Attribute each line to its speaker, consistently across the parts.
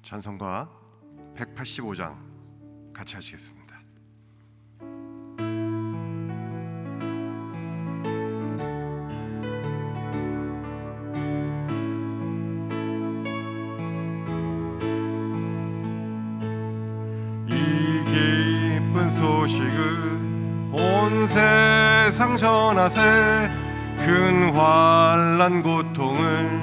Speaker 1: 찬송가 185장 같이 하시겠습니다. 이 기쁜 소식을 온 세상 전하세. 큰 환난 고통을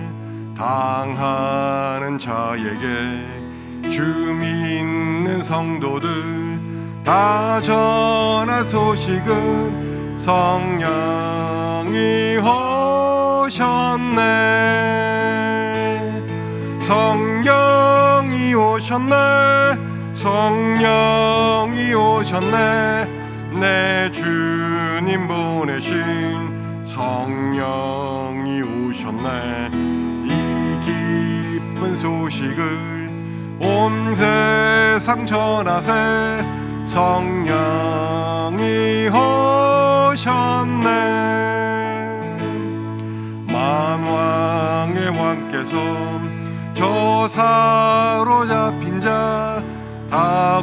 Speaker 1: 당하는 자에게 주 믿는 성도들 다 전할 소식은 성령이 오셨네. 성령이 오셨네. 성령이 오셨네. 내 주님 보내신 성령이 오셨네. 이 기쁜 소식을 온 세상 전하세. 성령이 오셨네. 만왕의 왕께서 저 사로잡힌 자 다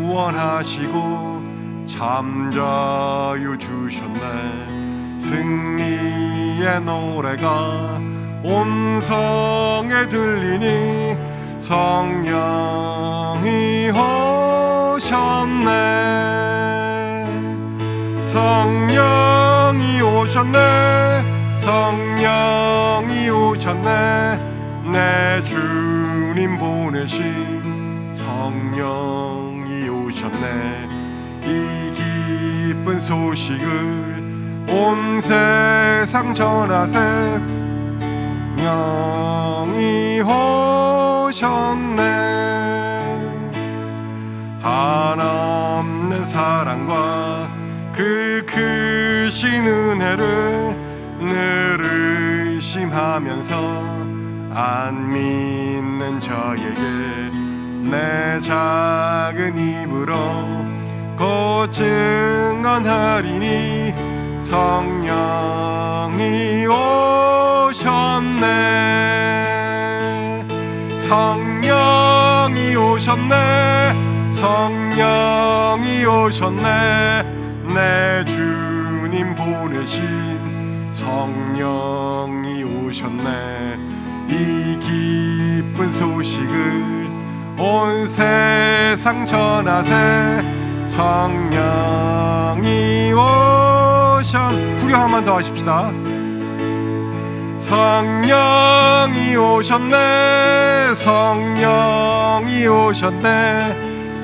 Speaker 1: 구원하시고 잠자유 주셨네. 승리의 노래가 온 성에 들리니 성령이 오셨네. 성령이 오셨네. 성령이 오셨네. 내 주님 보내신 성령이 오셨네. 이 기쁜 소식을 온 세상 전하세. 성령이 오셨네. 한없는 사랑과 그 크신 은혜를 늘 의심하면서 안 믿는 자에게 내 작은 입으로 곧 증언하리니 성령이 오셨네. 성령이 오셨네. 성령이 오셨네. 내 주님 보내신 성령이 오셨네. 이 기쁜 소식을 온 세상 전하세. 성령이 구려 한 번 더 하십시다. 성령이 오셨네. 성령이 오셨네.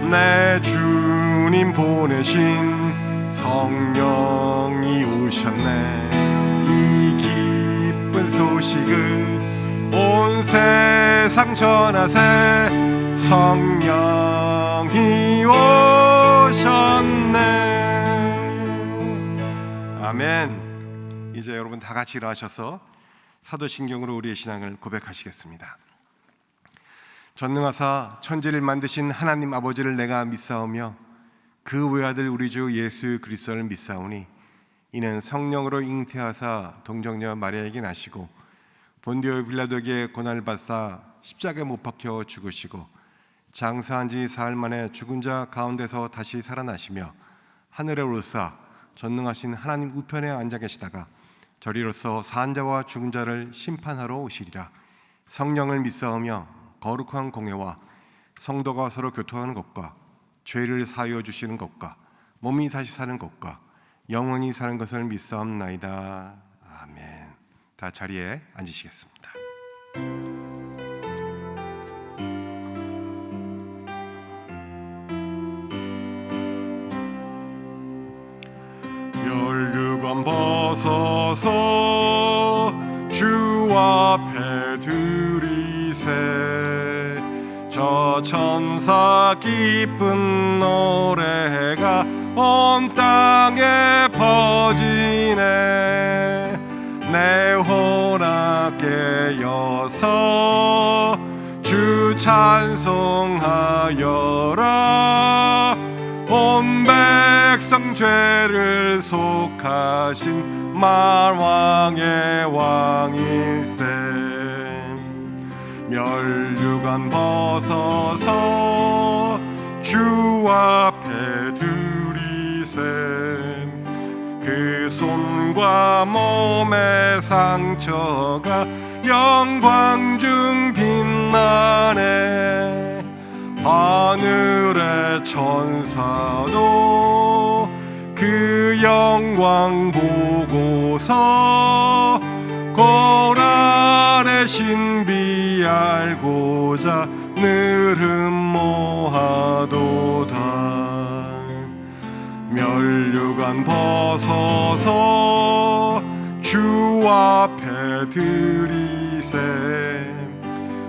Speaker 1: 내 주님 보내신 성령이 오셨네. 이 기쁜 소식을 온 세상 전하세. 성령이 오셨네. 아멘. 이제 여러분 다 같이 일어나셔서 사도신경으로 우리의 신앙을 고백하시겠습니다. 전능하사 천지를 만드신 하나님 아버지를 내가 믿사오며 그 외아들 우리 주 예수 그리스도를 믿사오니 이는 성령으로 잉태하사 동정녀 마리아에게 나시고 본디오 빌라도에게 고난을 받사 십자가에 못 박혀 죽으시고 장사한 지 사흘 만에 죽은 자 가운데서 다시 살아나시며 하늘에 오르사 전능하신 하나님 우편에 앉아 계시다가 저리로서 산 자와 죽은 자를 심판하러 오시리라. 성령을 믿사오며 거룩한 공회와 성도가 서로 교통하는 것과 죄를 사하여 주시는 것과 몸이 다시 사는 것과 영원히 사는 것을 믿사옵나이다. 아멘. 다 자리에 앉으시겠습니다. 멸류관 벗어서 주 앞에 드리세. 저 천사 기쁜 노래가 온 땅에 퍼지네. 내 혼악 깨어서 주 찬송하여라. 온 백성 죄를 속하신 만왕의 왕일세. 면류관 벗어서 주 앞에 드리세. 그 손과 몸의 상처가 영광 중 빛나네. 하늘의 천사도 그 영광 보고서 고난의 신비 알고자 늘 흠모하도다. 면류관 벗어서 주 앞에 드리세.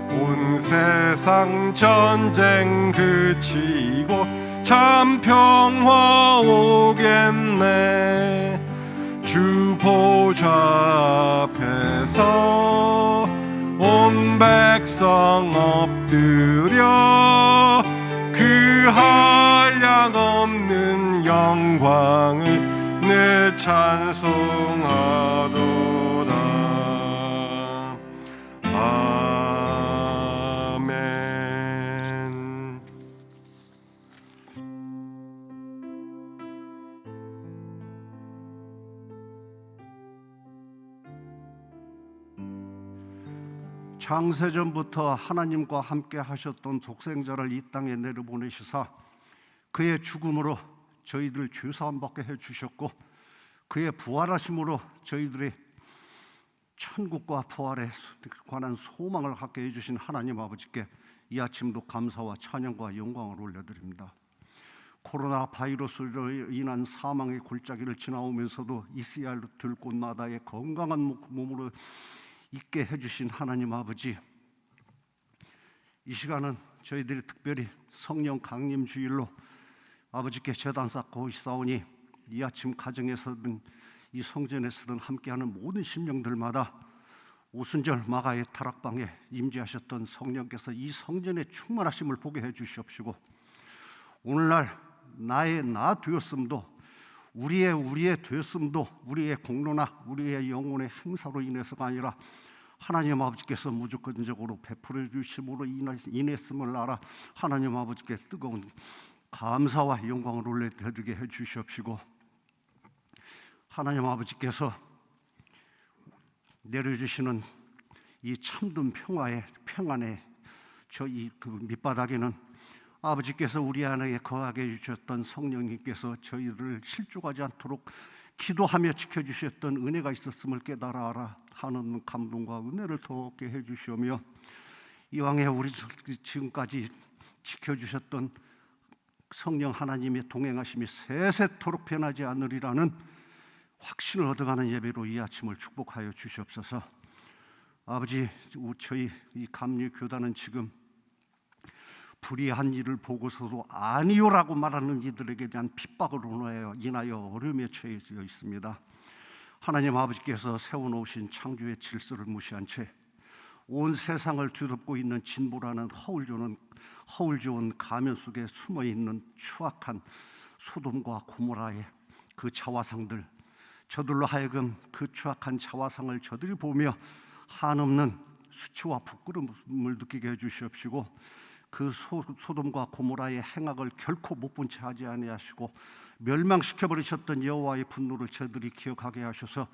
Speaker 1: 온 세상 전쟁 그치고 참 평화 오겠네. 주 보좌 앞에서 온 백성 엎드려 그 한량 없는 영광을 늘 찬송하도다. 아멘.
Speaker 2: 창세전부터 하나님과 함께 하셨던 독생자를 이 땅에 내려보내시사 그의 죽음으로 저희들 죄사함 받게 해주셨고, 그의 부활하심으로 저희들이 천국과 부활에 관한 소망을 갖게 해주신 하나님 아버지께 이 아침도 감사와 찬양과 영광을 올려드립니다. 코로나 바이러스로 인한 사망의 골짜기를 지나오면서도 이스라엘 들꽃마다의 건강한 몸으로 있게 해주신 하나님 아버지, 이 시간은 저희들이 특별히 성령 강림 주일로 아버지께 제단 쌓고 있사오니 이 아침 가정에서든 이 성전에서든 함께하는 모든 심령들마다 오순절 마가의 타락방에 임재하셨던 성령께서 이 성전의 충만하심을 보게 해주시옵시고, 오늘날 나의 나 되었음도 우리의 되었음도 우리의 공로나 우리의 영혼의 행사로 인해서가 아니라 하나님 아버지께서 무조건적으로 베풀어 주심으로 인했음을 알아 하나님 아버지께 뜨거운 감사와 영광을 올려드리게 해주시옵시고, 하나님 아버지께서 내려주시는 이 참된 평안의 저희 그 밑바닥에는 아버지께서 우리 안에 거하게 해주셨던 성령님께서 저희를 실족하지 않도록 기도하며 지켜주셨던 은혜가 있었음을 깨달아 알아 하는 감동과 은혜를 더 얻게 해주시오며, 이왕에 우리 지금까지 지켜주셨던 성령 하나님의 동행하심이 세세토록 변하지 않으리라는 확신을 얻어가는 예배로 이 아침을 축복하여 주시옵소서. 아버지, 저희 이 감리교단은 지금 불의한 일을 보고서도 아니요라고 말하는 이들에게 대한 핍박으로 인하여 어려움에 처해져 있습니다. 하나님 아버지께서 세워놓으신 창조의 질서를 무시한 채 온 세상을 뒤덮고 있는 진보라는 허울 좋은 가면 속에 숨어있는 추악한 소돔과 고모라의 그 자화상들, 저들로 하여금 그 추악한 자화상을 저들이 보며 한없는 수치와 부끄러움을 느끼게 해주시옵시고, 그 소돔과 고모라의 행악을 결코 못 본 채 하지 아니하시고 멸망시켜버리셨던 여호와의 분노를 저들이 기억하게 하셔서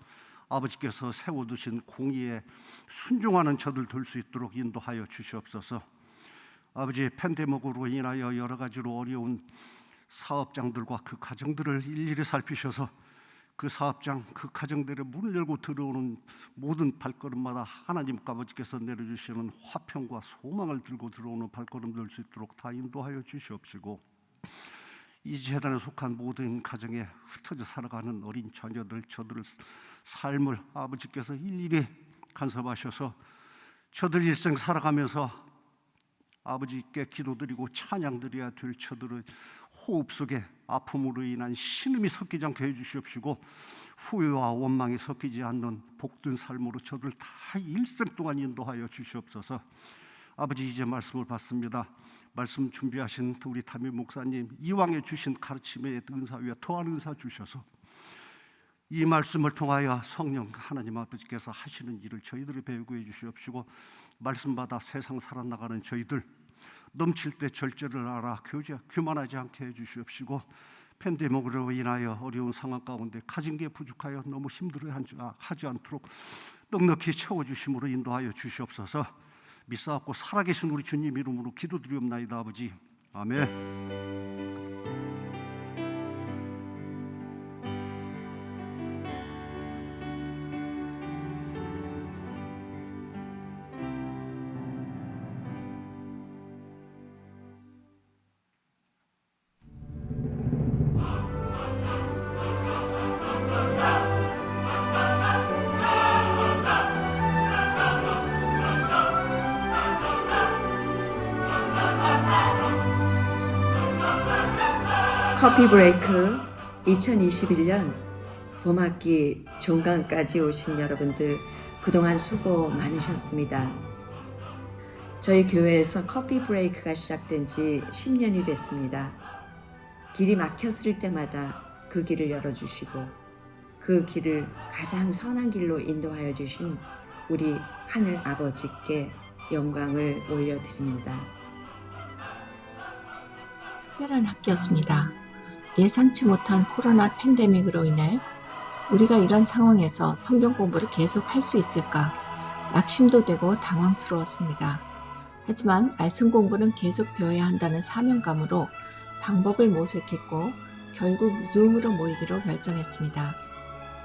Speaker 2: 아버지께서 세워두신 공의에 순종하는 저들 될 수 있도록 인도하여 주시옵소서. 아버지, 팬데믹으로 인하여 여러 가지로 어려운 사업장들과 그 가정들을 일일이 살피셔서 그 사업장, 그 가정들의 문을 열고 들어오는 모든 발걸음마다 하나님 아버지께서 내려주시는 화평과 소망을 들고 들어오는 발걸음 될 수 있도록 다 인도하여 주시옵시고, 이 재단에 속한 모든 가정에 흩어져 살아가는 어린 자녀들, 저들의 삶을 아버지께서 일일이 간섭하셔서 저들 일생 살아가면서 아버지께 기도드리고 찬양드려야 될 저들의 호흡 속에 아픔으로 인한 신음이 섞이지 않게 해주시옵시고, 후회와 원망이 섞이지 않는 복된 삶으로 저들 다 일생 동안 인도하여 주시옵소서. 아버지, 이제 말씀을 받습니다. 말씀 준비하신 우리 담임 목사님, 이왕에 주신 가르침의 은사 위에 더한 은사 주셔서 이 말씀을 통하여 성령 하나님 아버지께서 하시는 일을 저희들이 배우고 해주시옵시고, 말씀 받아 세상 살아나가는 저희들 넘칠 때 절제를 알아 교만하지 않게 해주시옵시고, 팬데믹으로 인하여 어려운 상황 가운데 가진 게 부족하여 너무 힘들어하지 않도록 넉넉히 채워주심으로 인도하여 주시옵소서. 믿사옵고 살아계신 우리 주님 이름으로 기도드리옵나이다. 아버지, 아멘.
Speaker 3: 커피 브레이크 2021년 봄학기 종강까지 오신 여러분들 그동안 수고 많으셨습니다. 저희 교회에서 커피 브레이크가 시작된 지 10년이 됐습니다. 길이 막혔을 때마다 그 길을 열어주시고 그 길을 가장 선한 길로 인도하여 주신 우리 하늘 아버지께 영광을 올려드립니다.
Speaker 4: 특별한 학기였습니다. 예상치 못한 코로나 팬데믹으로 인해 우리가 이런 상황에서 성경 공부를 계속 할 수 있을까 낙심도 되고 당황스러웠습니다. 하지만 말씀 공부는 계속되어야 한다는 사명감으로 방법을 모색했고 결국 줌으로 모이기로 결정했습니다.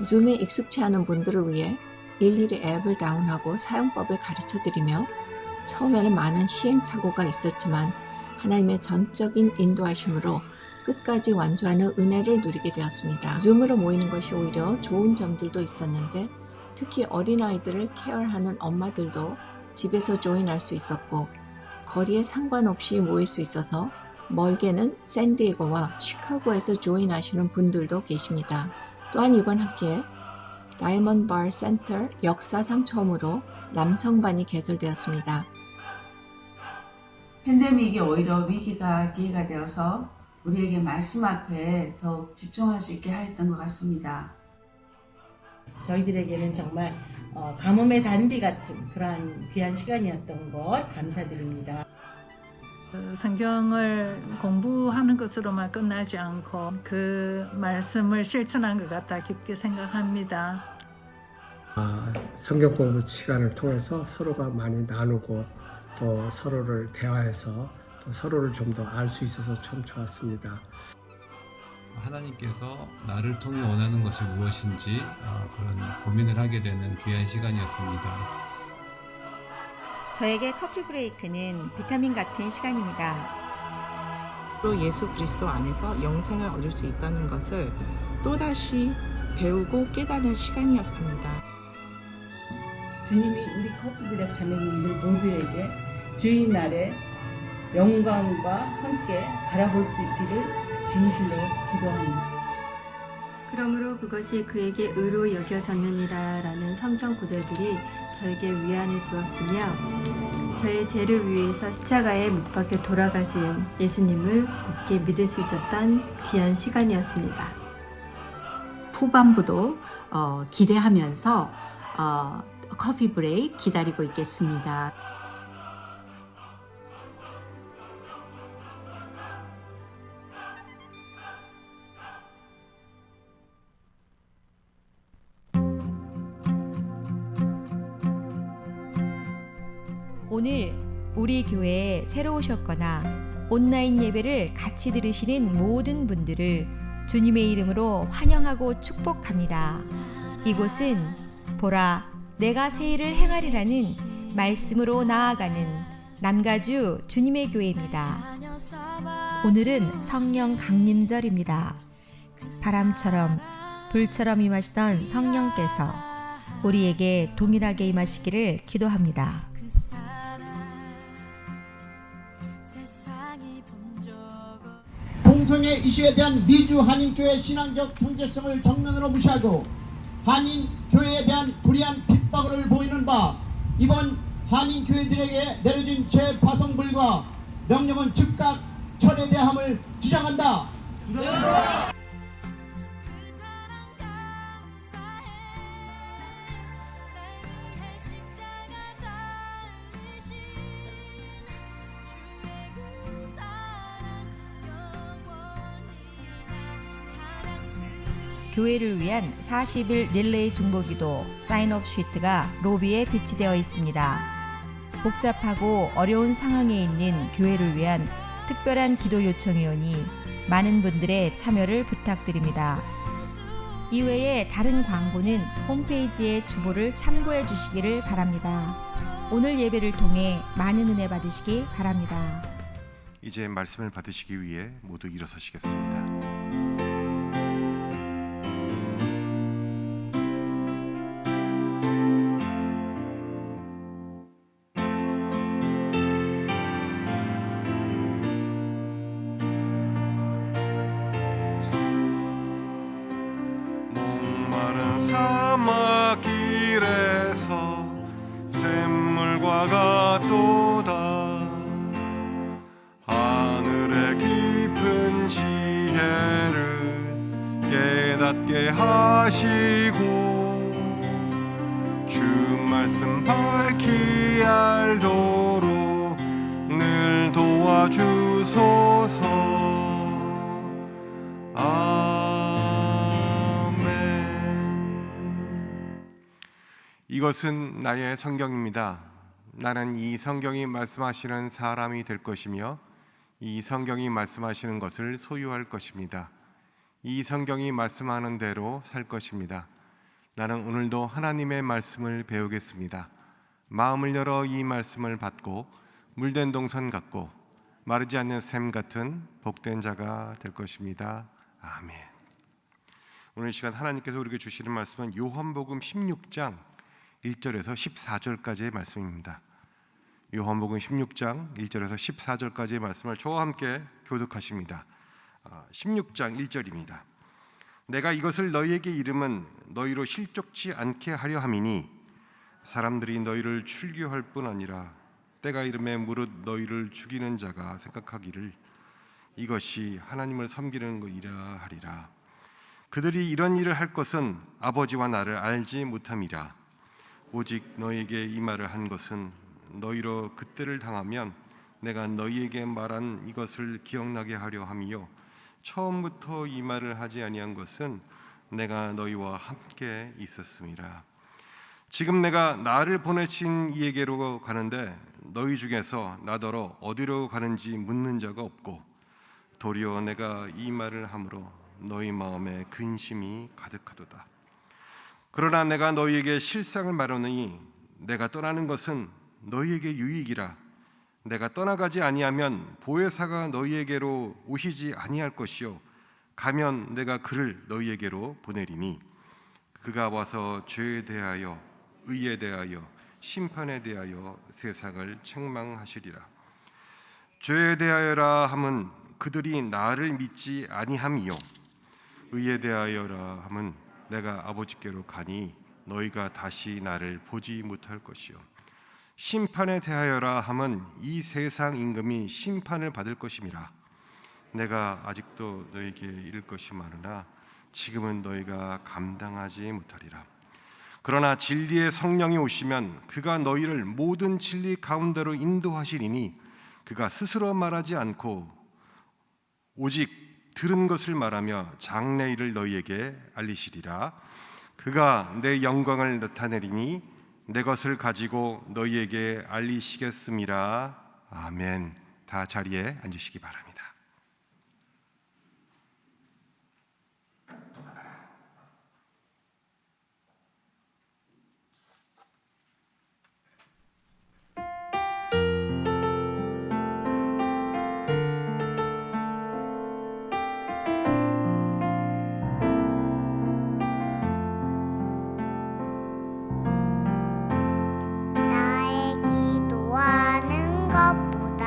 Speaker 4: 줌에 익숙치 않은 분들을 위해 일일이 앱을 다운하고 사용법을 가르쳐드리며 처음에는 많은 시행착오가 있었지만 하나님의 전적인 인도하심으로 끝까지 완주하는 은혜를 누리게 되었습니다. 줌으로 모이는 것이 오히려 좋은 점들도 있었는데 특히 어린아이들을 케어하는 엄마들도 집에서 조인할 수 있었고 거리에 상관없이 모일 수 있어서 멀게는 샌디에고와 시카고에서 조인하시는 분들도 계십니다. 또한 이번 학기에 다이먼드 바 센터 역사상 처음으로 남성반이 개설되었습니다.
Speaker 5: 팬데믹이 오히려 위기가 기회가 되어서 우리에게 말씀 앞에 더욱 집중할 수 있게 하였던 것 같습니다.
Speaker 6: 저희들에게는 정말 가뭄의 단비 같은 그러한 귀한 시간이었던 것 감사드립니다.
Speaker 7: 성경을 공부하는 것으로만 끝나지 않고 그 말씀을 실천한 것 같아 깊게 생각합니다.
Speaker 8: 성경 공부 시간을 통해서 서로가 많이 나누고 또 서로를 대화해서 또 서로를 좀 더 알 수 있어서 참 좋았습니다.
Speaker 9: 하나님께서 나를 통해 원하는 것이 무엇인지 그런 고민을 하게 되는 귀한 시간이었습니다.
Speaker 10: 저에게 커피 브레이크는 비타민 같은 시간입니다.
Speaker 11: 예수 그리스도 안에서 영생을 얻을 수 있다는 것을 또다시 배우고 깨닫는 시간이었습니다.
Speaker 5: 주님이 우리 커피 브레이크 자매님들 모두에게 주일날에 영광과 함께 바라볼 수 있기를 진실로 기도합니다.
Speaker 12: 그러므로 그것이 그에게 의로 여겨졌느니라 라는 성경 구절들이 저에게 위안을 주었으며 저의 죄를 위해서 십자가에 못 박혀 돌아가신 예수님을 굳게 믿을 수 있었던 귀한 시간이었습니다.
Speaker 13: 후반부도 기대하면서 커피 브레이크 기다리고 있겠습니다.
Speaker 10: 오늘 우리 교회에 새로 오셨거나 온라인 예배를 같이 들으시는 모든 분들을 주님의 이름으로 환영하고 축복합니다. 이곳은 보라 내가 새 일을 행하리라는 말씀으로 나아가는 남가주 주님의 교회입니다. 오늘은 성령 강림절입니다. 바람처럼 불처럼 임하시던 성령께서 우리에게 동일하게 임하시기를 기도합니다.
Speaker 14: 공성의 이슈에 대한 미주 한인교회 신앙적 통제성을 정면으로 무시하고 한인교회에 대한 불의한 핍박을 보이는 바 이번 한인교회들에게 내려진 재파송불과 명령은 즉각 철회대함을 주장한다.
Speaker 10: 교회를 위한 40일 릴레이 중보기도 사인업 시트가 로비에 배치되어 있습니다. 복잡하고 어려운 상황에 있는 교회를 위한 특별한 기도 요청이 오니 많은 분들의 참여를 부탁드립니다. 이외에 다른 광고는 홈페이지의 주보를 참고해 주시기를 바랍니다. 오늘 예배를 통해 많은 은혜 받으시기 바랍니다.
Speaker 1: 이제 말씀을 받으시기 위해 모두 일어서시겠습니다. 목마른 사막길에서 샘물과 같도다. 하늘의 깊은 지혜를 깨닫게 하시고 주 말씀 밝히 알도록 늘 도와주소서. 아멘. 이것은 나의 성경입니다. 나는 이 성경이 말씀하시는 사람이 될 것이며 이 성경이 말씀하시는 것을 소유할 것입니다. 이 성경이 말씀하는 대로 살 것입니다. 나는 오늘도 하나님의 말씀을 배우겠습니다. 마음을 열어 이 말씀을 받고 물된 동선 같고 마르지 않는 샘 같은 복된 자가 될 것입니다. 아멘. 오늘 시간 하나님께서 우리에게 주시는 말씀은 요한복음 16장 1절에서 14절까지의 말씀입니다. 요한복음 16장 1절에서 14절까지의 말씀을 저와 함께 교독하십니다. 16장 1절입니다. 내가 이것을 너희에게 이름은 너희로 실족치 않게 하려 함이니 사람들이 너희를 출교할 뿐 아니라 때가 이름에 무릇 너희를 죽이는 자가 생각하기를 이것이 하나님을 섬기는 것이라 하리라. 그들이 이런 일을 할 것은 아버지와 나를 알지 못함이라. 오직 너희에게 이 말을 한 것은 너희로 그때를 당하면 내가 너희에게 말한 이것을 기억나게 하려 함이요 처음부터 이 말을 하지 아니한 것은 내가 너희와 함께 있었음이라. 지금 내가 나를 보내신 이에게로 가는데 너희 중에서 나더러 어디로 가는지 묻는 자가 없고 도리어 내가 이 말을 함으로 너희 마음에 근심이 가득하도다. 그러나 내가 너희에게 실상을 말하노니 내가 떠나는 것은 너희에게 유익이라. 내가 떠나가지 아니하면 보혜사가 너희에게로 오시지 아니할 것이요 가면 내가 그를 너희에게로 보내리니 그가 와서 죄에 대하여 의에 대하여 심판에 대하여 세상을 책망하시리라. 죄에 대하여라 함은 그들이 나를 믿지 아니함이요 의에 대하여라 함은 내가 아버지께로 가니 너희가 다시 나를 보지 못할 것이요 심판에 대하여라 함은 이 세상 임금이 심판을 받을 것임이라. 내가 아직도 너희에게 이를 것이 많으나 지금은 너희가 감당하지 못하리라. 그러나 진리의 성령이 오시면 그가 너희를 모든 진리 가운데로 인도하시리니 그가 스스로 말하지 않고 오직 들은 것을 말하며 장래일을 너희에게 알리시리라. 그가 내 영광을 나타내리니 내 것을 가지고 너희에게 알리시겠음이라. 아멘. 다 자리에 앉으시기 바랍니다.
Speaker 15: 나의 기도하는 것보다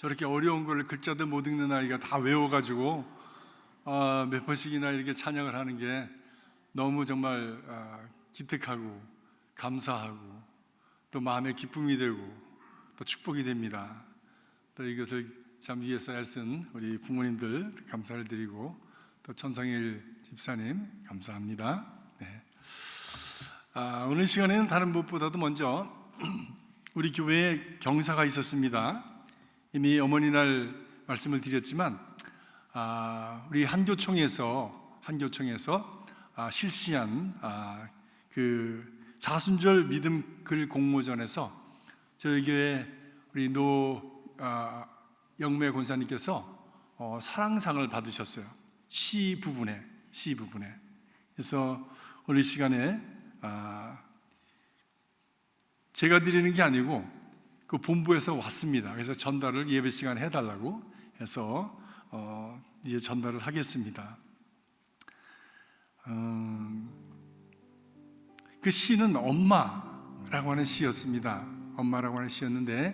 Speaker 15: 저렇게 어려운 걸 글자도 못 읽는 아이가 다 외워가지고 몇 번씩이나 이렇게 찬양을 하는 게 너무 정말 기특하고 감사하고 또 마음의 기쁨이 되고 또 축복이 됩니다. 또 이것을 참 위해서 애쓴 우리 부모님들 감사를 드리고 또 천상일 집사님 감사합니다. 네. 오늘 시간에는 다른 무엇보다도 먼저 우리 교회에 경사가 있었습니다. 이미 어머니날 말씀을 드렸지만 우리 한교총에서 실시한 그 사순절 믿음 글 공모전에서 저희 교회 우리 영매 권사님께서 사랑상을 받으셨어요. 시 부분에. 그래서 오늘 시간에 제가 드리는 게 아니고 그 본부에서 왔습니다. 그래서 전달을 예배 시간에 해달라고 해서 이제 전달을 하겠습니다. 그 시는 엄마라고 하는 시였습니다. 엄마라고 하는 시였는데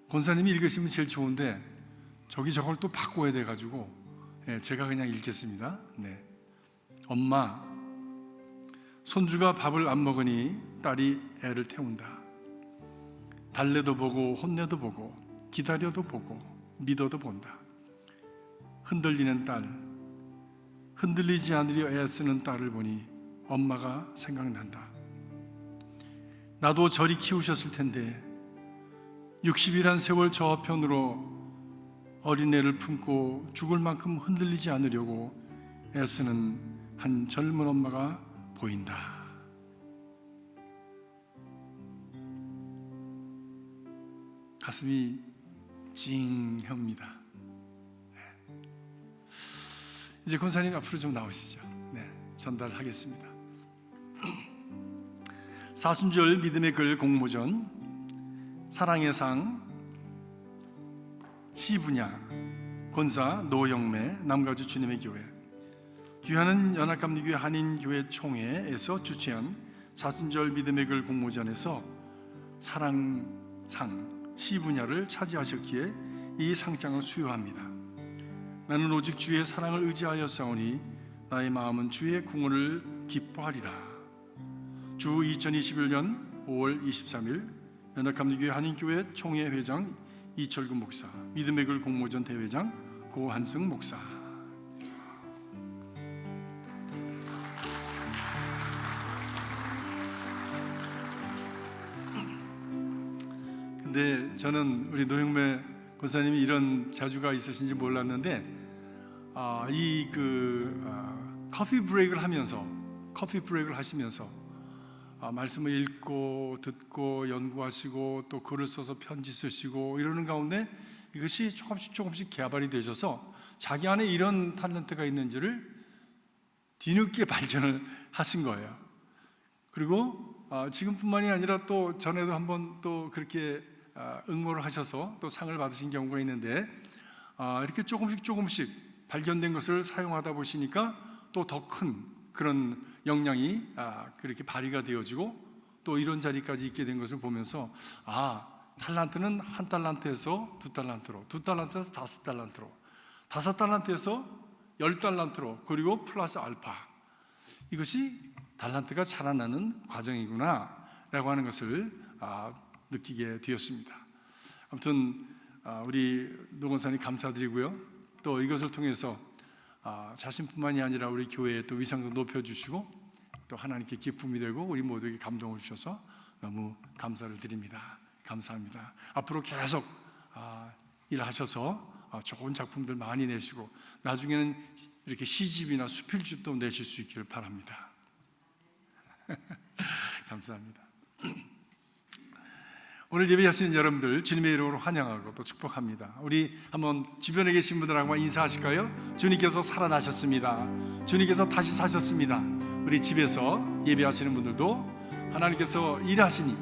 Speaker 15: 권사님이 읽으시면 제일 좋은데 저걸 또 바꿔야 돼가지고 제가 그냥 읽겠습니다. 네. 엄마, 손주가 밥을 안 먹으니 딸이 애를 태운다. 달래도 보고 혼내도 보고 기다려도 보고 믿어도 본다. 흔들리는 딸, 흔들리지 않으려 애쓰는 딸을 보니 엄마가 생각난다. 나도 저리 키우셨을 텐데 60이란 세월 저편으로 어린애를 품고 죽을 만큼 흔들리지 않으려고 애쓰는 한 젊은 엄마가 보인다. 가슴이 찡합니다. 네. 이제 권사님 앞으로 좀 나오시죠. 네, 전달하겠습니다. 사순절 믿음의 글 공모전 사랑의 상 시분야 권사 노영매 남가주 주님의 교회 귀하는 연합감리교회 한인교회 총회에서 주최한 사순절 믿음의 글 공모전에서 사랑상 시분야를 차지하셨기에 이 상장을 수여합니다. 나는 오직 주의 사랑을 의지하여 싸우니 나의 마음은 주의 궁언을 기뻐하리라. 주 2021년 5월 23일 연합감리교회 한인교회 총회 회장 이철구 목사, 믿음의 글 공모전 대회장 고한승 목사. 근데 저는 우리 노영매 권사님이 이런 자주가 있으신지 몰랐는데 커피 브레이크를 하시면서 말씀을 읽고 듣고 연구하시고 또 글을 써서 편지 쓰시고 이러는 가운데 이것이 조금씩 개발이 되셔서 자기 안에 이런 탤런트가 있는지를 뒤늦게 발견을 하신 거예요. 그리고 지금뿐만이 아니라 또 전에도 한번 또 그렇게 응모를 하셔서 또 상을 받으신 경우가 있는데 이렇게 조금씩 발견된 것을 사용하다 보시니까 또 더 큰 그런 역량이 그렇게 발휘가 되어지고 또 이런 자리까지 있게 된 것을 보면서 달란트는 한 달란트에서 두 달란트로, 두 달란트에서 다섯 달란트로, 다섯 달란트에서 10달란트로, 그리고 플러스 알파, 이것이 달란트가 자라나는 과정이구나 라고 하는 것을 느끼게 되었습니다. 아무튼 우리 노 권사님 감사드리고요. 또 이것을 통해서 자신뿐만이 아니라 우리 교회의 또 위상도 높여주시고 또 하나님께 기쁨이 되고 우리 모두에게 감동을 주셔서 너무 감사를 드립니다. 감사합니다. 앞으로 계속 일하셔서 좋은 작품들 많이 내시고 나중에는 이렇게 시집이나 수필집도 내실 수 있기를 바랍니다. 감사합니다. 오늘 예배하시는 여러분들 주님의 이름으로 환영하고 또 축복합니다. 우리 한번 주변에 계신 분들하고 인사하실까요? 주님께서 살아나셨습니다. 주님께서 다시 사셨습니다. 우리 집에서 예배하시는 분들도 하나님께서 일하시니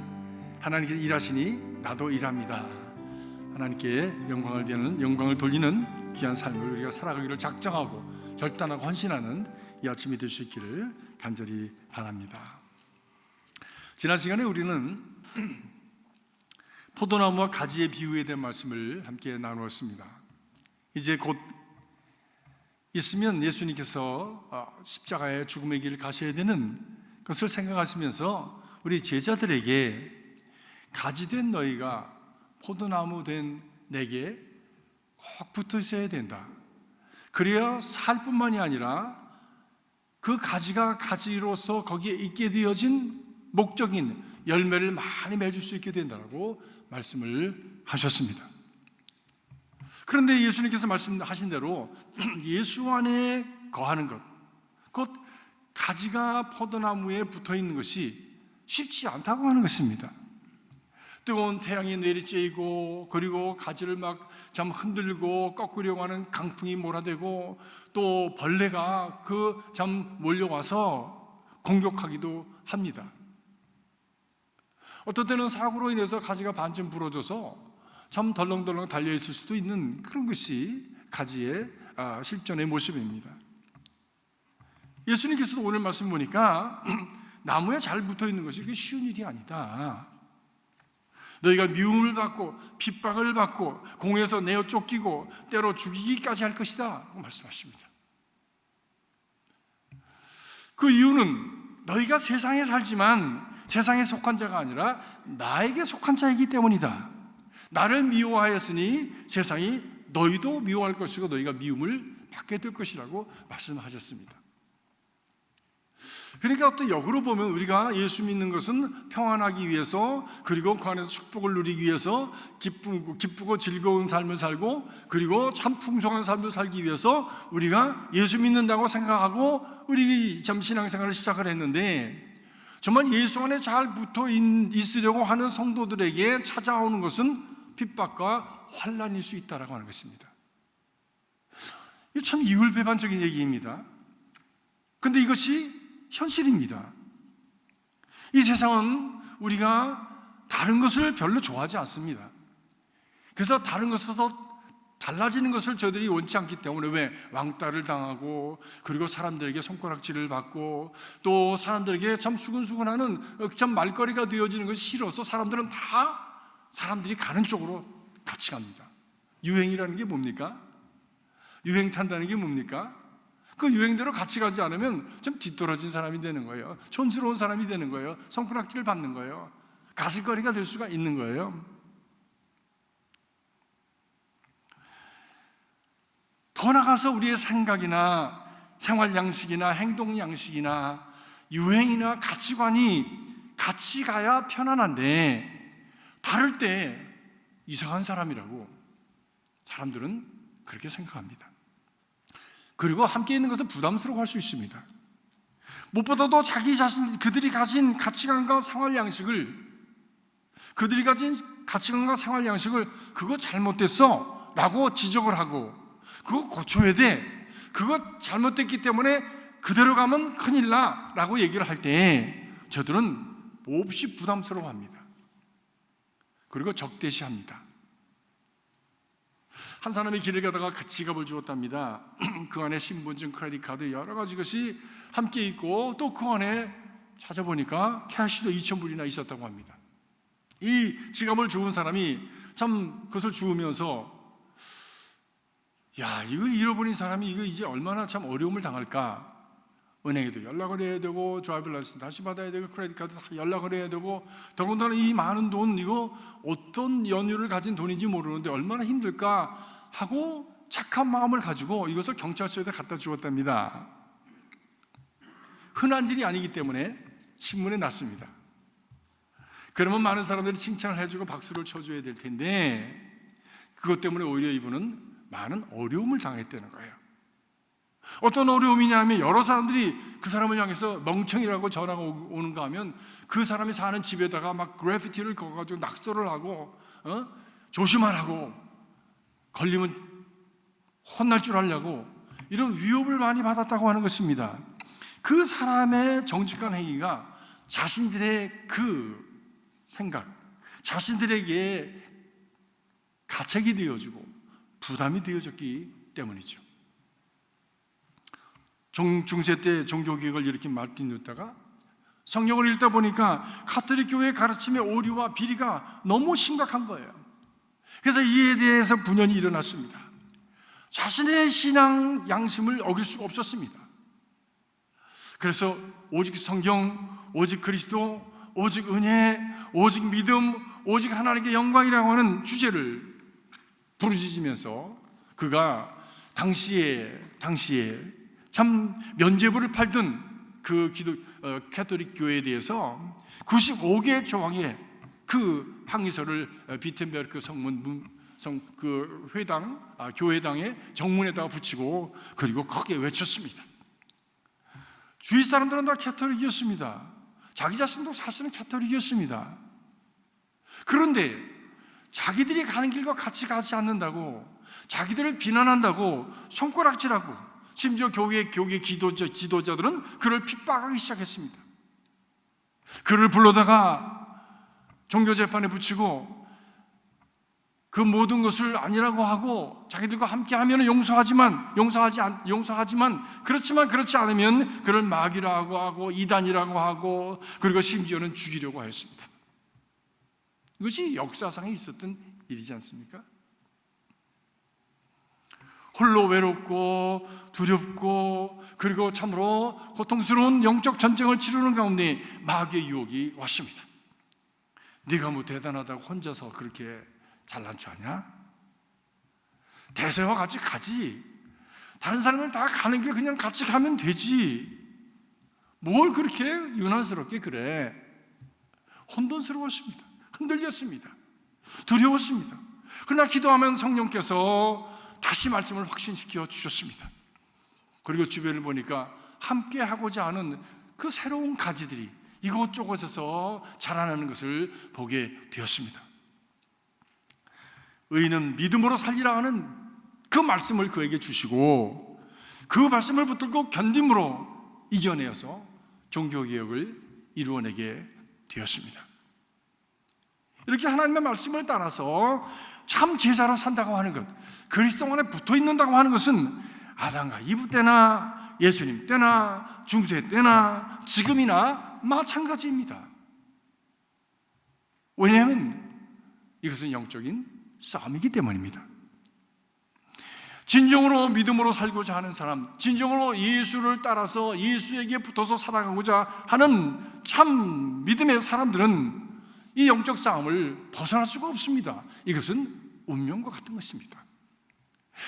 Speaker 15: 나도 일합니다. 하나님께 영광을 돌리는 귀한 삶을 우리가 살아가기를 작정하고 결단하고 헌신하는 이 아침이 될 수 있기를 간절히 바랍니다. 지난 시간에 우리는 포도나무와 가지의 비유에 대한 말씀을 함께 나누었습니다. 이제 곧 있으면 예수님께서 십자가의 죽음의 길을 가셔야 되는 것을 생각하시면서 우리 제자들에게 가지 된 너희가 포도나무 된 내게 꼭 붙어 있어야 된다. 그래야 살 뿐만이 아니라 그 가지가 가지로서 거기에 있게 되어진 목적인 열매를 많이 맺을 수 있게 된다고 말씀을 하셨습니다. 그런데 예수님께서 말씀하신 대로 예수 안에 거하는 것, 곧 가지가 포도나무에 붙어 있는 것이 쉽지 않다고 하는 것입니다. 뜨거운 태양이 내리쬐이고, 그리고 가지를 막 참 흔들고 꺾으려고 하는 강풍이 몰아대고, 또 벌레가 그 참 몰려와서 공격하기도 합니다. 어떤 때는 사고로 인해서 가지가 반쯤 부러져서 참 덜렁덜렁 달려있을 수도 있는 그런 것이 가지의 실존의 모습입니다. 예수님께서도 오늘 말씀 보니까 나무에 잘 붙어있는 것이 그게 쉬운 일이 아니다. 너희가 미움을 받고 핍박을 받고 공에서 내어 쫓기고 때로 죽이기까지 할 것이다 말씀하십니다. 그 이유는 너희가 세상에 살지만 세상에 속한 자가 아니라 나에게 속한 자이기 때문이다. 나를 미워하였으니 세상이 너희도 미워할 것이고 너희가 미움을 받게 될 것이라고 말씀하셨습니다. 그러니까 어떤 역으로 보면 우리가 예수 믿는 것은 평안하기 위해서, 그리고 그 안에서 축복을 누리기 위해서 기쁘고 즐거운 삶을 살고, 그리고 참 풍성한 삶을 살기 위해서 우리가 예수 믿는다고 생각하고 우리 참 신앙생활을 시작을 했는데, 정말 예수 안에 잘 붙어 있으려고 하는 성도들에게 찾아오는 것은 핍박과 환난일 수 있다라고 하는 것입니다. 이거 참 이율배반적인 얘기입니다. 그런데 이것이 현실입니다. 이 세상은 우리가 다른 것을 별로 좋아하지 않습니다. 그래서 다른 것에서 달라지는 것을 저희들이 원치 않기 때문에, 왜? 왕따를 당하고, 그리고 사람들에게 손가락질을 받고, 또 사람들에게 참 수근수근하는 참 말거리가 되어지는 것이 싫어서 사람들은 다 사람들이 가는 쪽으로 같이 갑니다. 유행이라는 게 뭡니까? 유행 탄다는 게 뭡니까? 그 유행대로 같이 가지 않으면 좀 뒤떨어진 사람이 되는 거예요. 촌스러운 사람이 되는 거예요. 손가락질 받는 거예요. 가십거리가 될 수가 있는 거예요. 더 나아가서 우리의 생각이나 생활 양식이나 행동 양식이나 유행이나 가치관이 같이 가야 편안한데, 다를 때 이상한 사람이라고 사람들은 그렇게 생각합니다. 그리고 함께 있는 것은 부담스러워할 수 있습니다. 무엇보다도 자기 자신, 그들이 가진 가치관과 생활 양식을, 그거 잘못됐어 라고 지적을 하고, 그거 고쳐야 돼, 그거 잘못됐기 때문에 그대로 가면 큰일 나 라고 얘기를 할 때 저들은 몹시 부담스러워합니다. 그리고 적대시합니다. 한 사람이 길을 가다가 그 지갑을 주었답니다. 그 안에 신분증, 크레딧 카드 여러 가지 것이 함께 있고, 또 그 안에 찾아보니까 캐시도 2,000불이나 있었다고 합니다. 이 지갑을 주운 사람이 참 그것을 주우면서, 야, 이걸 잃어버린 사람이 이거 이제 얼마나 참 어려움을 당할까. 은행에도 연락을 해야 되고, 드라이브 라이센스 다시 받아야 되고, 크레딧 카드 다 연락을 해야 되고, 더군다나 이 많은 돈, 이거 어떤 연유를 가진 돈인지 모르는데 얼마나 힘들까 하고 착한 마음을 가지고 이것을 경찰서에다 갖다 주었답니다. 흔한 일이 아니기 때문에 신문에 났습니다. 그러면 많은 사람들이 칭찬을 해주고 박수를 쳐줘야 될 텐데, 그것 때문에 오히려 이분은 많은 어려움을 당했다는 거예요. 어떤 어려움이냐 면, 여러 사람들이 그 사람을 향해서 멍청이라고 전화가 오는가 하면 그 사람이 사는 집에다가 막 그래피티를 그어가지고 낙서를 하고, 조심하라고, 걸리면 혼날 줄 알려고 이런 위협을 많이 받았다고 하는 것입니다. 그 사람의 정직한 행위가 자신들의 그 생각, 자신들에게 가책이 되어지고 부담이 되어졌기 때문이죠. 중세 때 종교개혁을 이렇게 말띠누다가 성경을 읽다 보니까 가톨릭 교회의 가르침의 오류와 비리가 너무 심각한 거예요. 그래서 이에 대해서 분연이 일어났습니다. 자신의 신앙 양심을 어길 수가 없었습니다. 그래서 오직 성경, 오직 그리스도, 오직 은혜, 오직 믿음, 오직 하나님께 영광이라고 하는 주제를 부르짖으면서 그가 당시에 참 면죄부를 팔던 그 가톨릭 교회에 대해서 95개의 조항의 그 항의서를 비텐베르크 그 교회당의 정문에다가 붙이고 그리고 크게 외쳤습니다. 주위 사람들은 다 가톨릭이었습니다. 자기 자신도 사실은 가톨릭이었습니다. 그런데 자기들이 가는 길과 같이 가지 않는다고, 자기들을 비난한다고, 손가락질하고, 심지어 교회 지도자들은 그를 핍박하기 시작했습니다. 그를 불러다가 종교재판에 붙이고 그 모든 것을 아니라고 하고 자기들과 함께하면 용서하지만 그렇지 않으면 그를 마귀라고 하고 이단이라고 하고 그리고 심지어는 죽이려고 하였습니다. 이것이 역사상에 있었던 일이지 않습니까? 홀로 외롭고 두렵고 그리고 참으로 고통스러운 영적 전쟁을 치르는 가운데 마귀의 유혹이 왔습니다. 네가 뭐 대단하다고 혼자서 그렇게 잘난 척하냐? 대세와 같이 가지. 다른 사람은 다 가는 길 그냥 같이 가면 되지. 뭘 그렇게 유난스럽게 그래? 혼돈스러웠습니다. 흔들렸습니다. 두려웠습니다. 그러나 기도하면 성령께서 다시 말씀을 확신시켜 주셨습니다. 그리고 주변을 보니까 함께 하고자 하는 그 새로운 가지들이 이곳저곳에서 자라나는 것을 보게 되었습니다. 의인은 믿음으로 살리라 하는 그 말씀을 그에게 주시고 그 말씀을 붙들고 견딤으로 이겨내어서 종교개혁을 이루어내게 되었습니다. 이렇게 하나님의 말씀을 따라서 참 제자로 산다고 하는 것, 그리스도 안에 붙어 있는다고 하는 것은 아담과 이브 때나 예수님 때나 중세 때나 지금이나 마찬가지입니다. 왜냐하면 이것은 영적인 싸움이기 때문입니다. 진정으로 믿음으로 살고자 하는 사람, 진정으로 예수를 따라서 예수에게 붙어서 살아가고자 하는 참 믿음의 사람들은 이 영적 싸움을 벗어날 수가 없습니다. 이것은 운명과 같은 것입니다.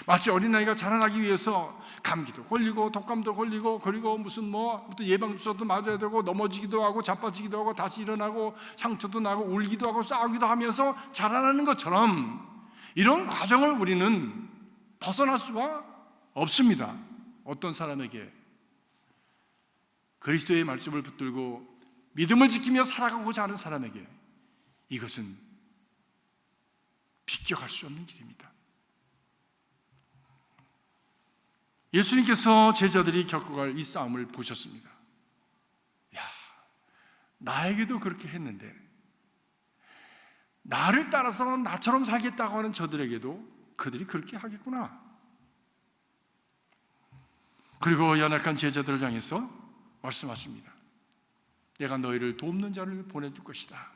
Speaker 15: 마치 어린아이가 자라나기 위해서 감기도 걸리고 독감도 걸리고 그리고 무슨 예방주사도 맞아야 되고 넘어지기도 하고 자빠지기도 하고 다시 일어나고 상처도 나고 울기도 하고 싸우기도 하면서 자라나는 것처럼 이런 과정을 우리는 벗어날 수가 없습니다. 어떤 사람에게 그리스도의 말씀을 붙들고 믿음을 지키며 살아가고자 하는 사람에게 이것은 비껴갈 수 없는 길입니다. 예수님께서 제자들이 겪어갈 이 싸움을 보셨습니다. 야, 나에게도 그렇게 했는데 나를 따라서 나처럼 살겠다고 하는 저들에게도 그들이 그렇게 하겠구나. 그리고 연약한 제자들을 향해서 말씀하십니다. 내가 너희를 돕는 자를 보내줄 것이다.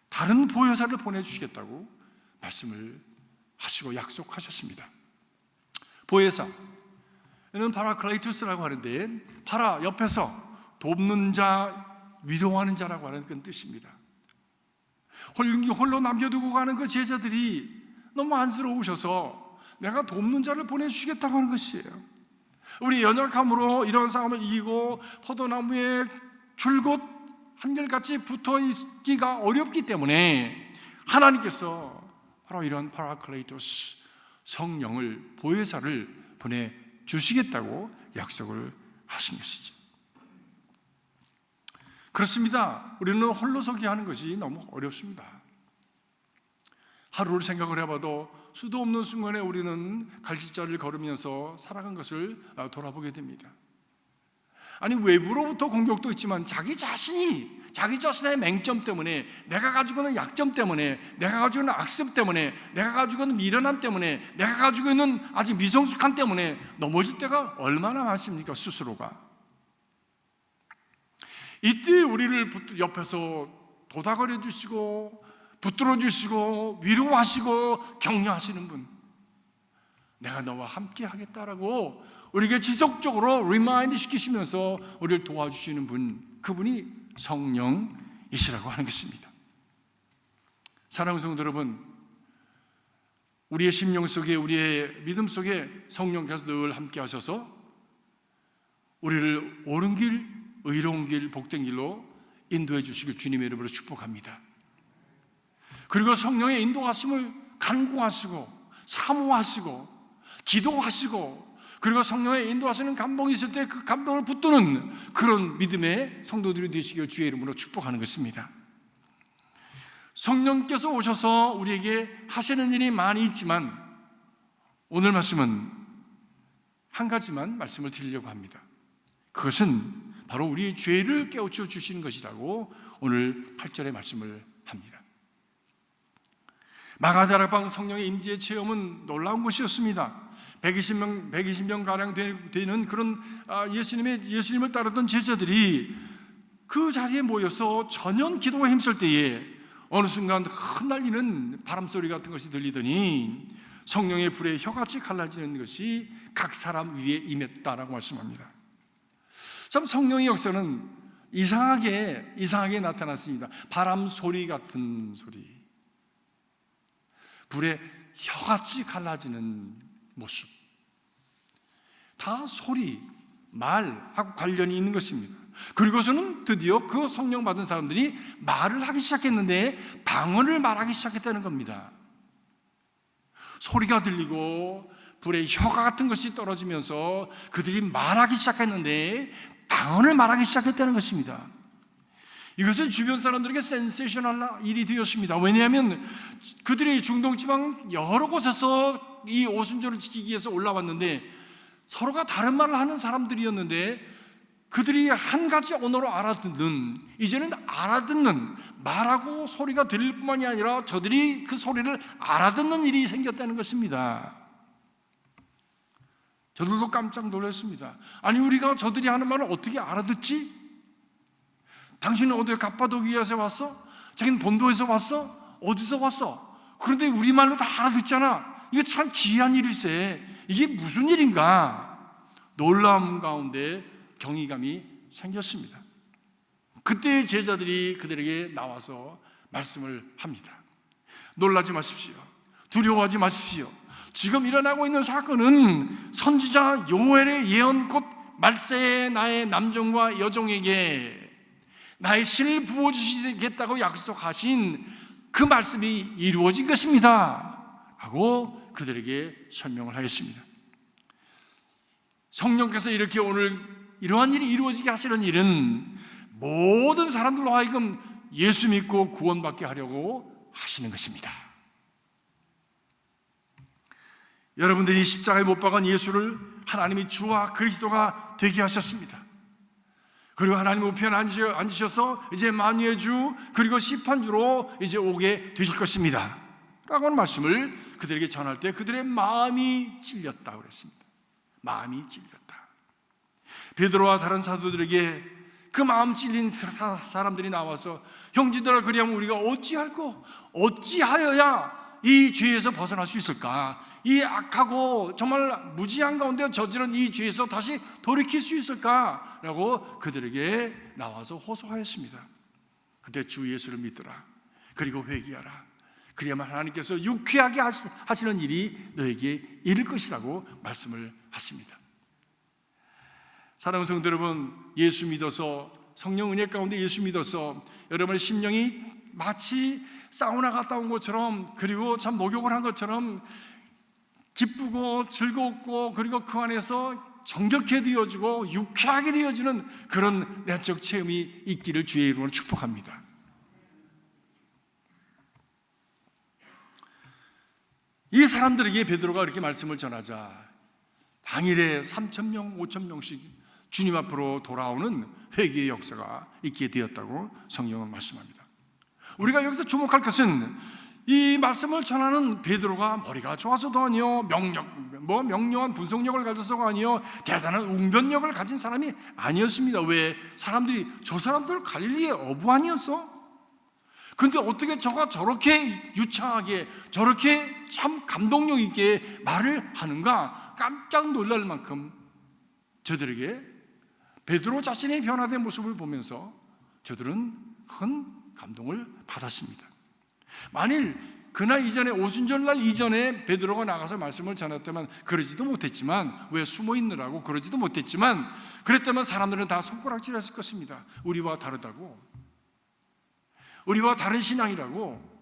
Speaker 15: 다른 보혜사를 보내주시겠다고 말씀을 하시고 약속하셨습니다. 보혜사, 이는 파라클레이투스라고 하는데 파라 옆에서 돕는 자, 위로하는 자라고 하는 그런 뜻입니다. 홀로 남겨두고 가는 그 제자들이 너무 안쓰러우셔서 내가 돕는 자를 보내주시겠다고 하는 것이에요. 우리 연약함으로 이런 싸움을 이기고 포도나무에 줄곧 한결같이 붙어 있기가 어렵기 때문에 하나님께서 바로 이런 파라클레이토스 성령을 보혜사를 보내주시겠다고 약속을 하신 것이죠. 그렇습니다. 우리는 홀로서기 하는 것이 너무 어렵습니다. 하루를 생각을 해봐도 수도 없는 순간에 우리는 갈짓자를 걸으면서 살아간 것을 돌아보게 됩니다. 아니, 외부로부터 공격도 있지만 자기 자신의 맹점 때문에, 내가 가지고 있는 약점 때문에, 내가 가지고 있는 악습 때문에, 내가 가지고 있는 미련함 때문에, 내가 가지고 있는 아직 미성숙함 때문에 넘어질 때가 얼마나 많습니까? 스스로가. 이때 우리를 옆에서 도닥거려 주시고 붙들어 주시고 위로하시고 격려하시는 분, 내가 너와 함께 하겠다라고 우리에게 지속적으로 리마인드 시키시면서 우리를 도와주시는 분, 그분이 성령이시라고 하는 것입니다. 사랑하는 성도 여러분, 우리의 심령 속에, 우리의 믿음 속에 성령께서 늘 함께 하셔서 우리를 옳은 길, 의로운 길, 복된 길로 인도해 주시길 주님의 이름으로 축복합니다. 그리고 성령의 인도하심을 간구하시고 사모하시고 기도하시고, 그리고 성령의 인도하시는 감동이 있을 때 그 감동을 붙드는 그런 믿음의 성도들이 되시길 주의 이름으로 축복하는 것입니다. 성령께서 오셔서 우리에게 하시는 일이 많이 있지만 오늘 말씀은 한 가지만 말씀을 드리려고 합니다. 그것은 바로 우리의 죄를 깨우쳐 주시는 것이라고 오늘 8절의 말씀을 합니다. 마가다락방 성령의 임재의 체험은 놀라운 것이었습니다. 120명 가량 되는 그런 예수님을 따르던 제자들이 그 자리에 모여서 전연 기도에 힘쓸 때에 어느 순간 흩날리는 바람소리 같은 것이 들리더니 성령의 불에 혀같이 갈라지는 것이 각 사람 위에 임했다라고 말씀합니다. 참 성령의 역사는 이상하게 나타났습니다. 바람 소리 같은 소리, 불에 혀같이 갈라지는 모습, 다 소리, 말하고 관련이 있는 것입니다. 그리고서는 드디어 그 성령 받은 사람들이 말을 하기 시작했는데 방언을 말하기 시작했다는 겁니다. 소리가 들리고 불에 혀가 같은 것이 떨어지면서 그들이 말하기 시작했는데 방언을 말하기 시작했다는 것입니다. 이것은 주변 사람들에게 센세이셔널한 일이 되었습니다. 왜냐하면 그들이 중동지방 여러 곳에서 이 오순절을 지키기 위해서 올라왔는데 서로가 다른 말을 하는 사람들이었는데 그들이 한 가지 언어로 알아듣는, 이제는 알아듣는, 말하고 소리가 들릴 뿐만이 아니라 저들이 그 소리를 알아듣는 일이 생겼다는 것입니다. 저들도 깜짝 놀랐습니다. 아니, 우리가 저들이 하는 말을 어떻게 알아듣지? 당신은 어디 갑바도기아에서 왔어? 자기는 본도에서 왔어? 어디서 왔어? 그런데 우리말로 다 알아듣잖아. 이게 참 기이한 일일세. 이게 무슨 일인가? 놀라움 가운데 경이감이 생겼습니다. 그때 제자들이 그들에게 나와서 말씀을 합니다. 놀라지 마십시오. 두려워하지 마십시오. 지금 일어나고 있는 사건은 선지자 요엘의 예언, 곧 말세에 나의 남종과 여종에게 나의 신을 부어주시겠다고 약속하신 그 말씀이 이루어진 것입니다 하고 그들에게 설명을 하였습니다. 성령께서 이렇게 오늘 이러한 일이 이루어지게 하시는 일은 모든 사람들로 하여금 예수 믿고 구원받게 하려고 하시는 것입니다. 여러분들이 십자가에 못 박은 예수를 하나님이 주와 그리스도가 되게 하셨습니다. 그리고 하나님 우편에 앉으셔서 이제 만유의 주 그리고 시판주로 이제 오게 되실 것입니다 라고 하는 말씀을 그들에게 전할 때 그들의 마음이 찔렸다고 그랬습니다. 마음이 찔렸다. 베드로와 다른 사도들에게 그 마음 찔린 사람들이 나와서 형제들아, 그리하면 우리가 어찌하여야 이 죄에서 벗어날 수 있을까? 이 악하고 정말 무지한 가운데 저지른 이 죄에서 다시 돌이킬 수 있을까? 라고 그들에게 나와서 호소하였습니다. 그때 주 예수를 믿더라. 그리고 회개하라. 그리야만 하나님께서 유쾌하게 하시는 일이 너에게 이를 것이라고 말씀을 하십니다. 사랑하는 성도 여러분, 예수 믿어서 성령 은혜 가운데 예수 믿어서 여러분의 심령이 마치 사우나 갔다 온 것처럼, 그리고 참 목욕을 한 것처럼 기쁘고 즐겁고, 그리고 그 안에서 정결케 되어지고 유쾌하게 되어지는 그런 내적 체험이 있기를 주의 이름으로 축복합니다. 이 사람들에게 베드로가 이렇게 말씀을 전하자 당일에 3,000명, 5,000명씩 주님 앞으로 돌아오는 회개의 역사가 있게 되었다고 성경은 말씀합니다. 우리가 여기서 주목할 것은 이 말씀을 전하는 베드로가 머리가 좋아서도 아니요, 명료한 분석력을 가져서가 아니요, 대단한 웅변력을 가진 사람이 아니었습니다. 왜? 사람들이 저 사람들 갈릴리의 어부 아니었어? 근데 어떻게 저가 저렇게 유창하게, 저렇게 참 감동력 있게 말을 하는가 깜짝 놀랄 만큼 저들에게 베드로 자신의 변화된 모습을 보면서 저들은 큰 감동을 받았습니다. 만일 그날 이전에, 오순절날 이전에 베드로가 나가서 말씀을 전했다면 그러지도 못했지만, 왜? 숨어 있느라고 그러지도 못했지만, 그랬다면 사람들은 다 손가락질 했을 것입니다. 우리와 다르다고, 우리와 다른 신앙이라고,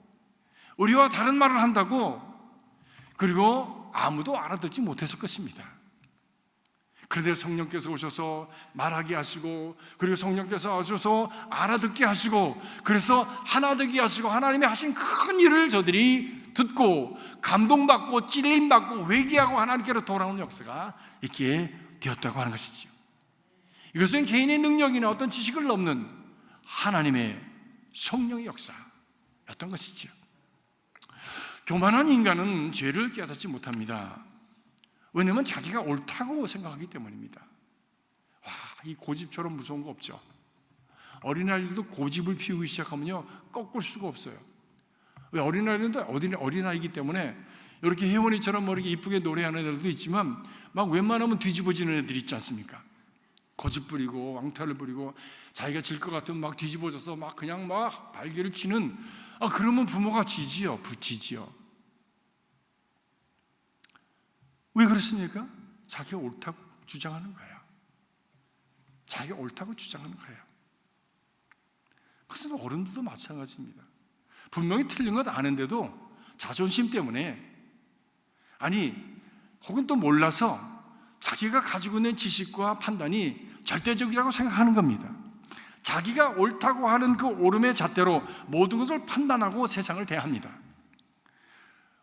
Speaker 15: 우리와 다른 말을 한다고, 그리고 아무도 알아듣지 못했을 것입니다. 그런데 성령께서 오셔서 말하게 하시고, 그리고 성령께서 오셔서 알아듣게 하시고, 그래서 하나 되게 하시고, 하나님이 하신 큰 일을 저들이 듣고 감동받고 찔림받고 회개하고 하나님께로 돌아오는 역사가 있게 되었다고 하는 것이죠. 이것은 개인의 능력이나 어떤 지식을 넘는 하나님의 성령의 역사였던 것이죠. 교만한 인간은 죄를 깨닫지 못합니다. 왜냐하면 자기가 옳다고 생각하기 때문입니다. 와, 이 고집처럼 무서운 거 없죠. 어린아이들도 고집을 피우기 시작하면요, 꺾을 수가 없어요. 왜? 어린아이들도 어린아이기 때문에 이렇게 혜원이처럼 이렇게 이쁘게 노래하는 애들도 있지만, 막 웬만하면 뒤집어지는 애들 있지 않습니까? 고집 부리고 왕따를 부리고 자기가 질 것 같으면 막 뒤집어져서 막 그냥 막 발개를 치는, 그러면 부모가 지지요. 왜 그렇습니까? 자기가 옳다고 주장하는 거예요. 자기가 옳다고 주장하는 거예요. 그래서 어른들도 마찬가지입니다. 분명히 틀린 것 아는데도 자존심 때문에, 아니 혹은 또 몰라서 자기가 가지고 있는 지식과 판단이 절대적이라고 생각하는 겁니다. 자기가 옳다고 하는 그 옳음의 잣대로 모든 것을 판단하고 세상을 대합니다.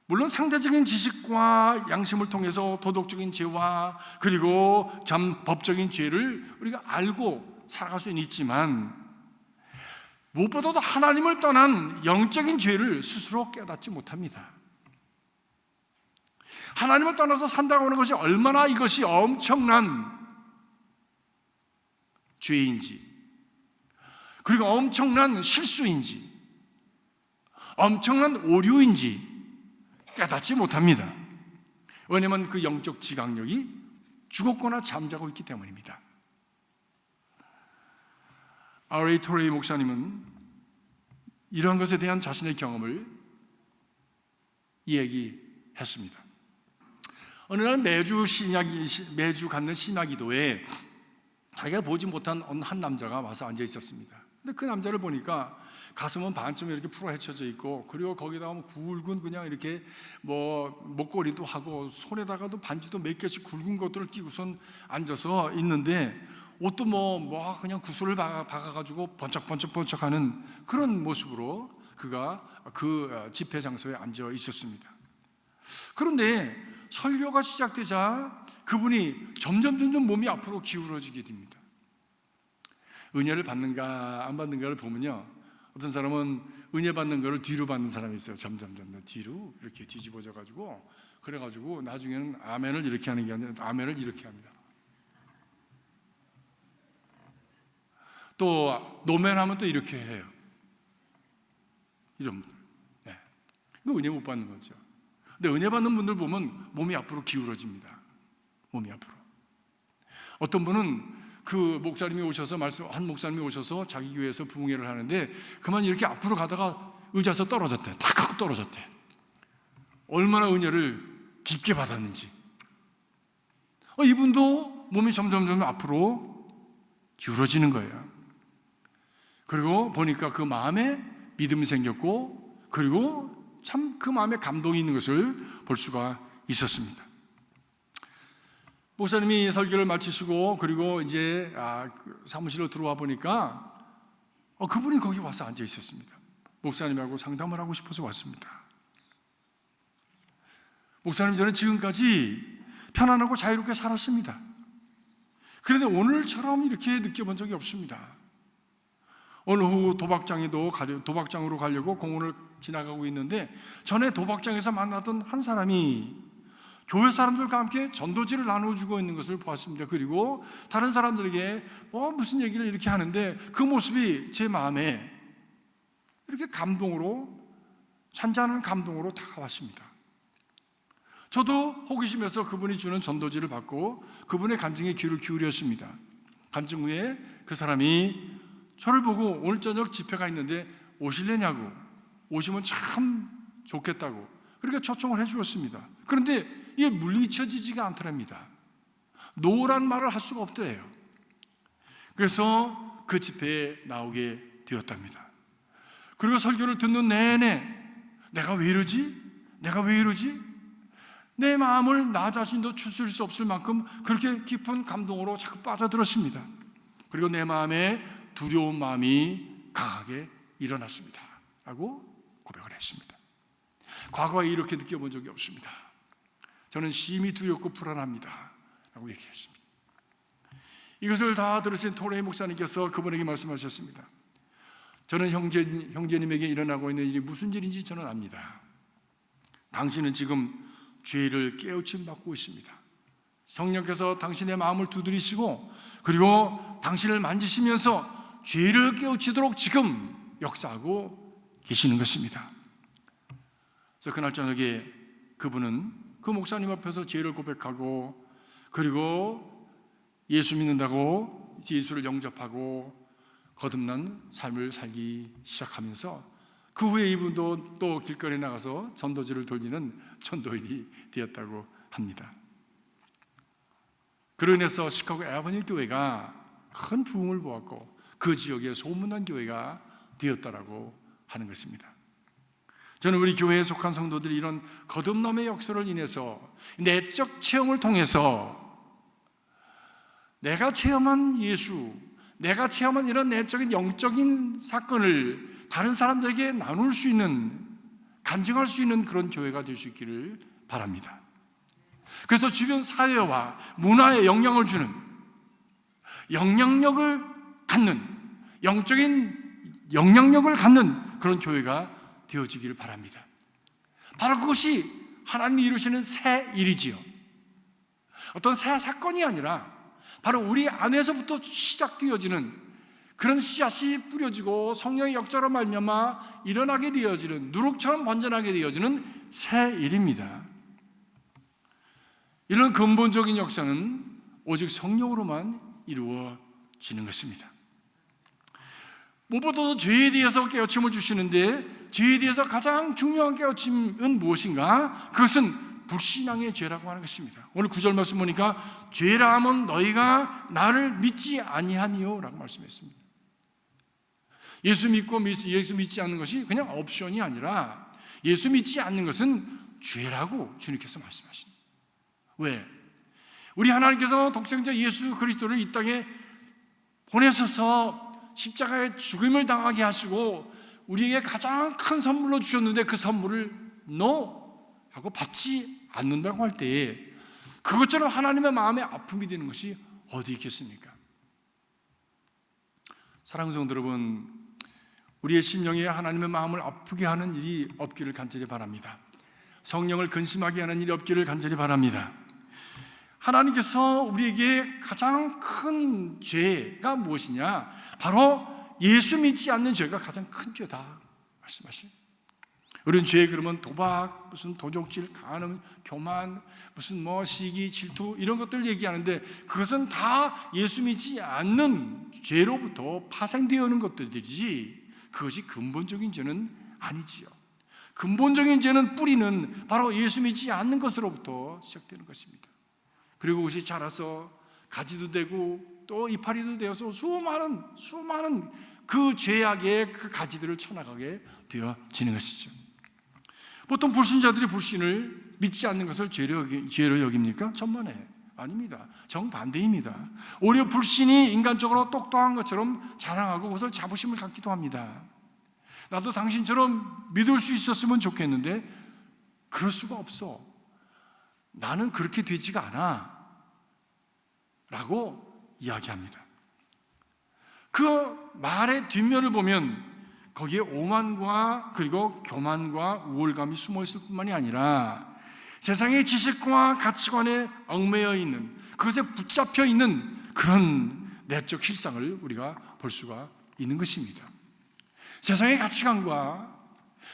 Speaker 15: 물론 상대적인 지식과 양심을 통해서 도덕적인 죄와 그리고 법적인 죄를 우리가 알고 살아갈 수는 있지만, 무엇보다도 하나님을 떠난 영적인 죄를 스스로 깨닫지 못합니다. 하나님을 떠나서 산다고 하는 것이 얼마나 이것이 엄청난 죄인지, 그리고 엄청난 실수인지, 엄청난 오류인지 깨닫지 못합니다. 왜냐하면 그 영적 지각력이 죽었거나 잠자고 있기 때문입니다. R.A. 토레이 목사님은 이러한 것에 대한 자신의 경험을 이야기했습니다. 어느 날 매주 갖는 신학기도에 자기가 보지 못한 한 남자가 와서 앉아 있었습니다. 근데 그 남자를 보니까 가슴은 반쯤 이렇게 풀어 헤쳐져 있고, 그리고 거기다가 굵은 그냥 이렇게 목걸이도 하고 손에다가도 반지도 몇 개씩 굵은 것들을 끼고선 앉아서 있는데, 옷도 그냥 구슬을 박아가지고 번쩍번쩍하는 그런 모습으로 그가 그 집회 장소에 앉아 있었습니다. 그런데 설교가 시작되자 그분이 점점 몸이 앞으로 기울어지게 됩니다. 은혜를 받는가 안 받는가를 보면요, 어떤 사람은 은혜 받는 거를 뒤로 받는 사람이 있어요. 점점 뒤로 이렇게 뒤집어져 가지고, 그래가지고 나중에는 아멘을 이렇게 하는 게 아니라 아멘을 이렇게 합니다. 또 노멘하면 또 이렇게 해요. 이런 분들. 네. 그 은혜 못 받는 거죠. 근데 은혜 받는 분들 보면 몸이 앞으로 기울어집니다. 몸이 앞으로. 어떤 분은 그 목사님이 오셔서 한 목사님이 오셔서 자기 교회에서 부흥회를 하는데 그만 이렇게 앞으로 가다가 의자에서 떨어졌대. 탁 하고 떨어졌대. 얼마나 은혜를 깊게 받았는지. 이분도 몸이 점점 앞으로 기울어지는 거예요. 그리고 보니까 그 마음에 믿음이 생겼고, 그리고 참 그 마음에 감동이 있는 것을 볼 수가 있었습니다. 목사님이 설교를 마치시고 그리고 이제 사무실로 들어와 보니까 그분이 거기 와서 앉아 있었습니다. 목사님하고 상담을 하고 싶어서 왔습니다. 목사님, 저는 지금까지 편안하고 자유롭게 살았습니다. 그런데 오늘처럼 이렇게 느껴본 적이 없습니다. 오늘 오후 도박장으로 가려고 공원을 지나가고 있는데 전에 도박장에서 만났던 한 사람이 교회 사람들과 함께 전도지를 나눠주고 있는 것을 보았습니다. 그리고 다른 사람들에게 무슨 얘기를 이렇게 하는데 그 모습이 제 마음에 이렇게 잔잔한 감동으로 다가왔습니다. 저도 호기심에서 그분이 주는 전도지를 받고 그분의 간증에 귀를 기울였습니다. 간증 후에 그 사람이 저를 보고 오늘 저녁 집회가 있는데 오실래냐고, 오시면 참 좋겠다고 그렇게 초청을 해주었습니다. 그런데 이게 물리쳐지지가 않더랍니다. 노란 말을 할 수가 없더래요. 그래서 그 집회에 나오게 되었답니다. 그리고 설교를 듣는 내내 내가 왜 이러지? 내가 왜 이러지? 내 마음을 나 자신도 추스릴 수 없을 만큼 그렇게 깊은 감동으로 자꾸 빠져들었습니다. 그리고 내 마음에 두려운 마음이 강하게 일어났습니다 라고 고백을 했습니다. 과거에 이렇게 느껴본 적이 없습니다. 저는 심히 두렵고 불안합니다 라고 얘기했습니다. 이것을 다 들으신 토레이 목사님께서 그분에게 말씀하셨습니다. 저는 형제님에게 일어나고 있는 일이 무슨 일인지 저는 압니다. 당신은 지금 죄를 깨우침 받고 있습니다. 성령께서 당신의 마음을 두드리시고 그리고 당신을 만지시면서 죄를 깨우치도록 지금 역사하고 계시는 것입니다. 그래서 그날 저녁에 그분은 그 목사님 앞에서 죄를 고백하고 그리고 예수 믿는다고 예수를 영접하고 거듭난 삶을 살기 시작하면서 그 후에 이분도 또 길거리에 나가서 전도지를 돌리는 전도인이 되었다고 합니다. 그로 인해서 시카고 에버뉴 교회가 큰 부흥을 보았고 그 지역에 소문난 교회가 되었다라고 하는 것입니다. 저는 우리 교회에 속한 성도들이 이런 거듭남의 역사를 인해서 내적 체험을 통해서 내가 체험한 예수, 내가 체험한 이런 내적인 영적인 사건을 다른 사람들에게 나눌 수 있는, 간증할 수 있는 그런 교회가 될 수 있기를 바랍니다. 그래서 주변 사회와 문화에 영향을 주는, 영향력을 갖는, 영적인 영향력을 갖는 그런 교회가 되어지기를 바랍니다. 바로 그것이 하나님이 이루시는 새 일이지요. 어떤 새 사건이 아니라 바로 우리 안에서부터 시작되어지는 그런 씨앗이 뿌려지고 성령의 역사로 말미암아 일어나게 되어지는, 누룩처럼 번져나게 되어지는 새 일입니다. 이런 근본적인 역사는 오직 성령으로만 이루어지는 것입니다. 무엇보다도 죄에 대해서 깨우침을 주시는데, 죄에 대해서 가장 중요한 깨우침은 무엇인가? 그것은 불신앙의 죄라고 하는 것입니다. 오늘 9절 말씀 보니까 죄라 하면 너희가 나를 믿지 아니하니요 라고 말씀했습니다. 예수 믿고 예수 믿지 않는 것이 그냥 옵션이 아니라 예수 믿지 않는 것은 죄라고 주님께서 말씀하십니다. 왜? 우리 하나님께서 독생자 예수 그리스도를 이 땅에 보내셔서 십자가에 죽음을 당하게 하시고 우리에게 가장 큰 선물로 주셨는데 그 선물을 no 하고 받지 않는다고 할 때에 그것처럼 하나님의 마음에 아픔이 되는 것이 어디 있겠습니까? 사랑하는 성도 여러분, 우리의 심령에 하나님의 마음을 아프게 하는 일이 없기를 간절히 바랍니다. 성령을 근심하게 하는 일이 없기를 간절히 바랍니다. 하나님께서 우리에게 가장 큰 죄가 무엇이냐? 바로 예수 믿지 않는 죄가 가장 큰 죄다 말씀하십니다. 우리는 죄 그러면 도박, 무슨 도적질, 간음, 교만, 무슨 시기, 질투 이런 것들을 얘기하는데 그것은 다 예수 믿지 않는 죄로부터 파생되어 오는 것들이지 그것이 근본적인 죄는 아니지요. 근본적인 죄는 뿌리는 바로 예수 믿지 않는 것으로부터 시작되는 것입니다. 그리고 그것이 자라서 가지도 되고 또 이파리도 되어서 수많은 그 죄악의 그 가지들을 쳐나가게 되어지는 것이죠. 보통 불신자들이 불신을 믿지 않는 것을 죄로 여깁니까? 천만에 아닙니다. 정반대입니다. 오히려 불신이 인간적으로 똑똑한 것처럼 자랑하고 그것을 자부심을 갖기도 합니다. 나도 당신처럼 믿을 수 있었으면 좋겠는데 그럴 수가 없어. 나는 그렇게 되지가 않아 라고 이야기합니다. 그 말의 뒷면을 보면 거기에 오만과 그리고 교만과 우월감이 숨어 있을 뿐만이 아니라 세상의 지식과 가치관에 얽매여 있는, 그것에 붙잡혀 있는 그런 내적 실상을 우리가 볼 수가 있는 것입니다. 세상의 가치관과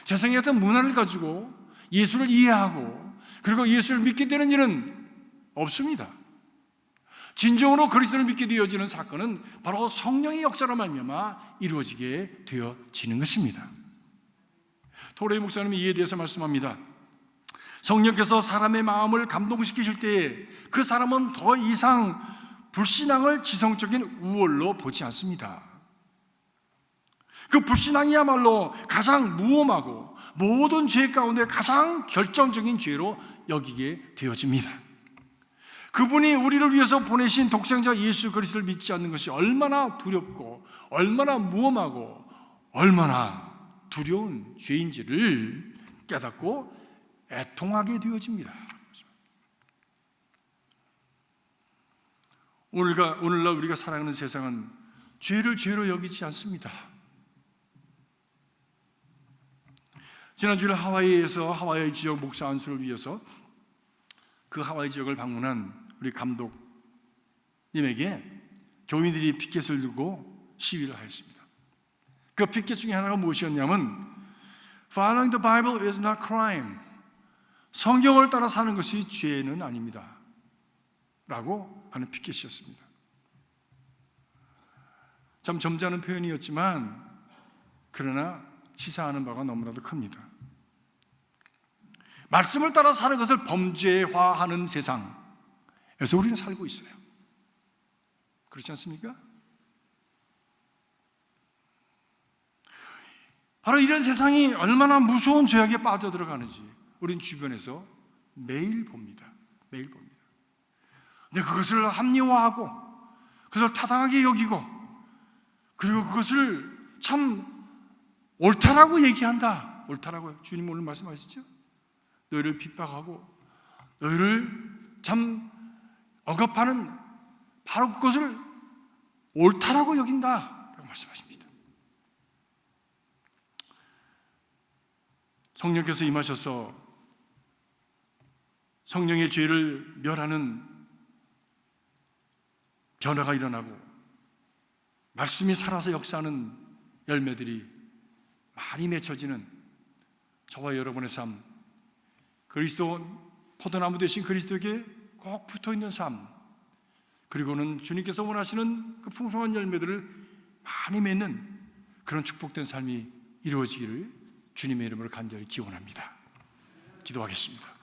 Speaker 15: 세상의 어떤 문화를 가지고 예수를 이해하고 그리고 예수를 믿게 되는 일은 없습니다. 진정으로 그리스도를 믿게 되어지는 사건은 바로 성령의 역사로 말미암아 이루어지게 되어지는 것입니다. 토레이 목사님이 이에 대해서 말씀합니다. 성령께서 사람의 마음을 감동시키실 때에 그 사람은 더 이상 불신앙을 지성적인 우월로 보지 않습니다. 그 불신앙이야말로 가장 무엄하고 모든 죄 가운데 가장 결정적인 죄로 여기게 되어집니다. 그분이 우리를 위해서 보내신 독생자 예수 그리스도를 믿지 않는 것이 얼마나 두렵고 얼마나 무엄하고 얼마나 두려운 죄인지를 깨닫고 애통하게 되어집니다. 오늘날 우리가 살아가는 세상은 죄를 죄로 여기지 않습니다. 지난주에 하와이에서 하와이 지역 목사 안수를 위해서 그 하와이 지역을 방문한 우리 감독님에게 교인들이 피켓을 들고 시위를 하였습니다. 그 피켓 중에 하나가 무엇이었냐면 Following the Bible is not crime. 성경을 따라 사는 것이 죄는 아닙니다 라고 하는 피켓이었습니다. 참 점잖은 표현이었지만 그러나 시사하는 바가 너무나도 큽니다. 말씀을 따라 사는 것을 범죄화하는 세상에서 우리는 살고 있어요. 그렇지 않습니까? 바로 이런 세상이 얼마나 무서운 죄악에 빠져들어가는지 우리는 주변에서 매일 봅니다. 매일 봅니다. 근데 그것을 합리화하고 그것을 타당하게 여기고 그리고 그것을 참 옳다라고 얘기한다. 옳다라고요. 주님 오늘 말씀하시죠? 너희를 핍박하고 너희를 참 억압하는 바로 그것을 옳다라고 여긴다 라고 말씀하십니다. 성령께서 임하셔서 성령의 죄를 멸하는 변화가 일어나고 말씀이 살아서 역사하는 열매들이 많이 맺혀지는 저와 여러분의 삶, 그리스도 포도나무 되신 그리스도에게 꼭 붙어있는 삶, 그리고는 주님께서 원하시는 그 풍성한 열매들을 많이 맺는 그런 축복된 삶이 이루어지기를 주님의 이름으로 간절히 기원합니다. 기도하겠습니다.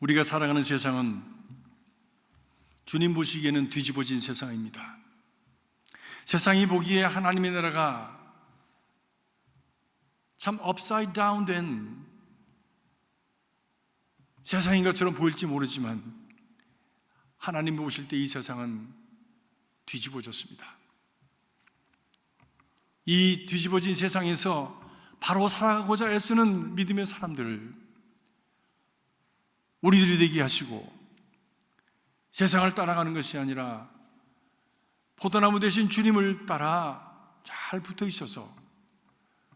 Speaker 15: 우리가 살아가는 세상은 주님 보시기에는 뒤집어진 세상입니다. 세상이 보기에 하나님의 나라가 참 upside down 된 세상인 것처럼 보일지 모르지만 하나님 보실 때 이 세상은 뒤집어졌습니다. 이 뒤집어진 세상에서 바로 살아가고자 애쓰는 믿음의 사람들을 우리들이 되게 하시고 세상을 따라가는 것이 아니라 포도나무 되신 주님을 따라 잘 붙어 있어서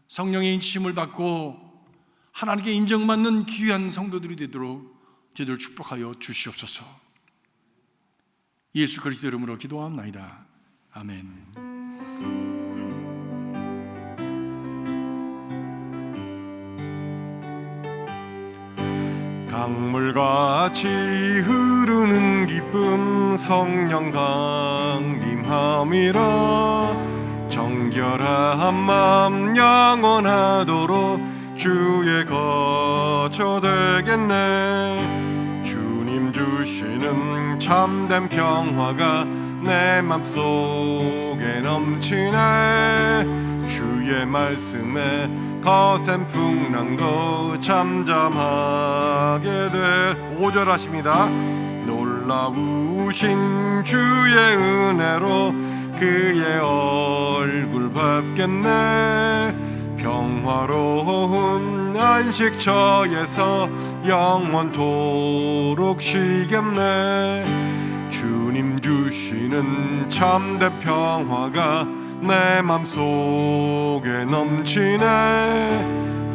Speaker 15: 성령의 인치심을 받고 하나님께 인정받는 귀한 성도들이 되도록 저희들을 축복하여 주시옵소서. 예수 그리스도 이름으로 기도합나이다. 아멘.
Speaker 1: 강물같이 흐르는 기쁨 성령 강림함이라 정결한 맘 영원하도록 주의 거처 되겠네. 주님 주시는 참된 평화가 내 맘속에 넘치네. 주의 말씀에 거센 풍랑도 잠잠하게 돼. 5절 하십니다. 놀라우신 주의 은혜로 그의 얼굴 뵙겠네. 평화로운 안식처에서 영원토록 쉬겠네. 주 주시는 참된 평화가 내 맘속에 넘치네.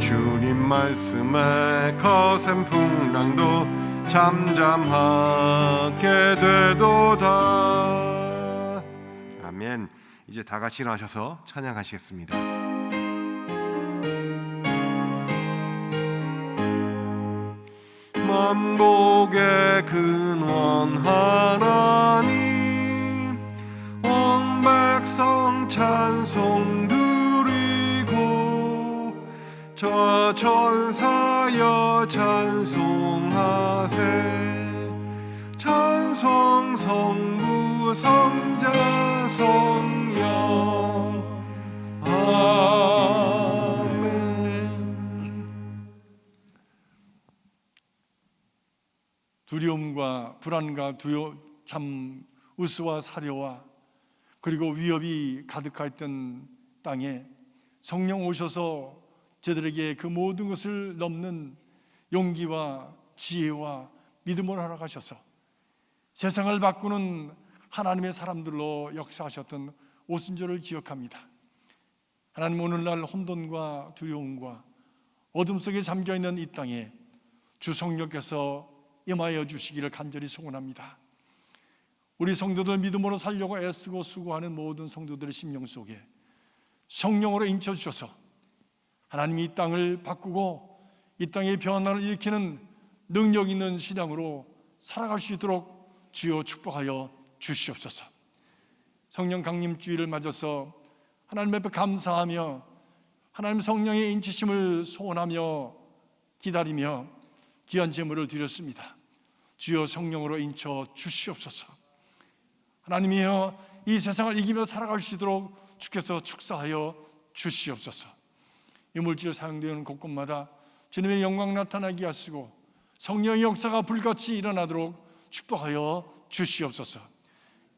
Speaker 1: 주님 말씀에 거센 풍랑도 잠잠하게 되도다. 아멘. 이제 다 같이 일어나셔서 찬양하시겠습니다. 만복의 근원 하나님, 온 백성 찬송 드리고 저 천사여 찬송하세. 찬송 성부 성자 성령 아멘.
Speaker 15: 두려움과 불안과 참 우스와 사려와 그리고 위협이 가득했던 땅에 성령 오셔서 저들에게 그 모든 것을 넘는 용기와 지혜와 믿음을 허락하셔서 세상을 바꾸는 하나님의 사람들로 역사하셨던 오순절을 기억합니다. 하나님, 오늘날 혼돈과 두려움과 어둠 속에 잠겨있는 이 땅에 주 성령께서 임하여 주시기를 간절히 소원합니다. 우리 성도들 믿음으로 살려고 애쓰고 수고하는 모든 성도들의 심령 속에 성령으로 인쳐주셔서 하나님이 이 땅을 바꾸고 이 땅의 변화를 일으키는 능력 있는 신앙으로 살아갈 수 있도록 주여 축복하여 주시옵소서. 성령 강림주의를 맞아서 하나님 앞에 감사하며 하나님 성령의 인치심을 소원하며 기다리며 귀한 제물을 드렸습니다. 주여 성령으로 인쳐 주시옵소서. 하나님이여, 이 세상을 이기며 살아갈 수 있도록 주께서 축사하여 주시옵소서. 이 물질 사용되는 곳곳마다 주님의 영광 나타나게 하시고 성령의 역사가 불같이 일어나도록 축복하여 주시옵소서.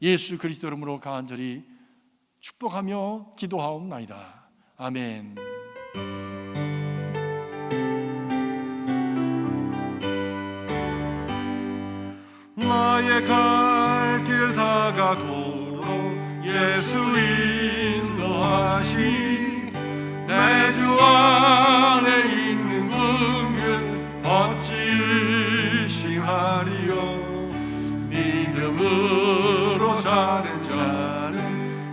Speaker 15: 예수 그리스도 이름으로 간절히 축복하며 기도하옵나이다. 아멘.
Speaker 1: 나의 갈 길 다가도록 예수 인도하시니 내 주 안에 있는 긍휼 어찌 의심하리요. 믿음으로 사는 자는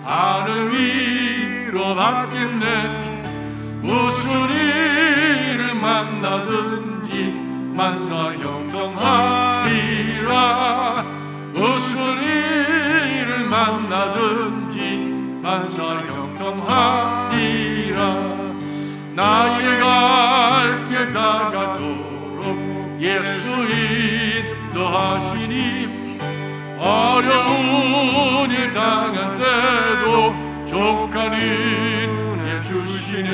Speaker 1: 하늘 위로 받겠네. 무슨 일을 만나든지 만사 형통하리라. 무슨 일을 만나든지 만사 형통하리라. 나의 갈 길 다가도록 예수 인도하시니 어려운 일 당한 때도 족한 은혜 주시네.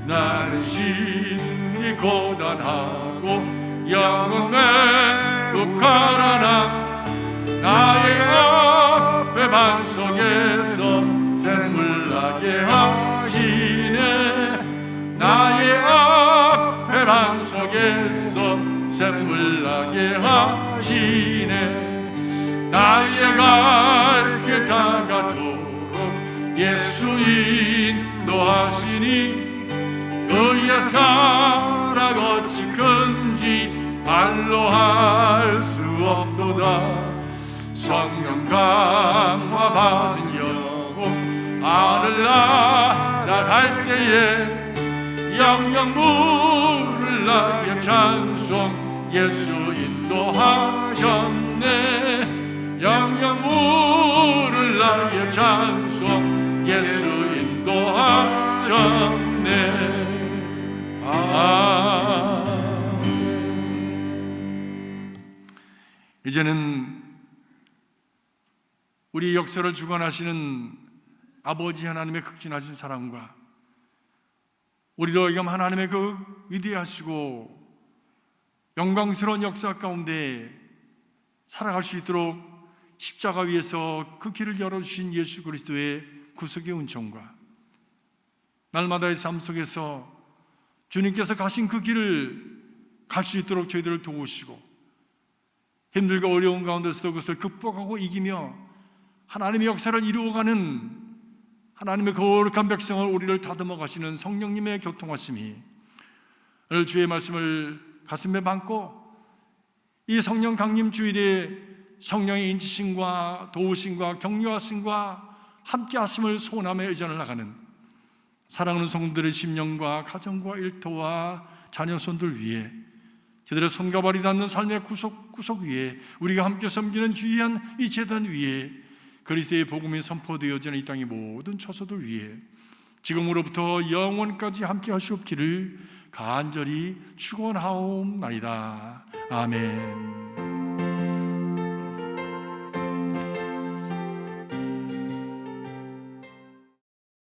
Speaker 1: 나는 심히 고단하고 영은 매우 가라나 나의 앞에 반석에서 샘물 나게 하시네. 나의 앞에 반석에서 샘물 나게 하시네. 나의 갈 길 다가도록 예수 인도하시니 그의 사랑 어찌 큰지 말로 할 수 없도다. 성령 강화 받은 영혼 하늘나라 갈 때에 영영 물을 나게 찬송 예수 인도하셨네. 영영 물을 나게 찬송 예수 인도하셨네.
Speaker 15: 이제는 우리 역사를 주관하시는 아버지 하나님의 극진하신 사랑과 우리로 하여금 하나님의 그 위대하시고 영광스러운 역사 가운데 살아갈 수 있도록 십자가 위에서 그 길을 열어주신 예수 그리스도의 구속의 은총과 날마다의 삶 속에서 주님께서 가신 그 길을 갈 수 있도록 저희들을 도우시고 힘들고 어려운 가운데서도 그것을 극복하고 이기며 하나님의 역사를 이루어가는 하나님의 거룩한 백성을 우리를 다듬어 가시는 성령님의 교통하심이 오늘 주의 말씀을 가슴에 담고 이 성령 강림 주일에 성령의 인치심과 도우심과 격려하심과 함께하심을 소원하며 의전을 나가는 사랑하는 성도들의 심령과 가정과 일터와 자녀손들 위해 제대로 손과 발이 닿는 삶의 구석 위에 우리가 함께 섬기는 귀한 이 제단 위에 그리스도의 복음이 선포되어지는 이 땅의 모든 처소들 위에 지금으로부터 영원까지 함께 하시옵기를 간절히 축원하옵나이다. 아멘.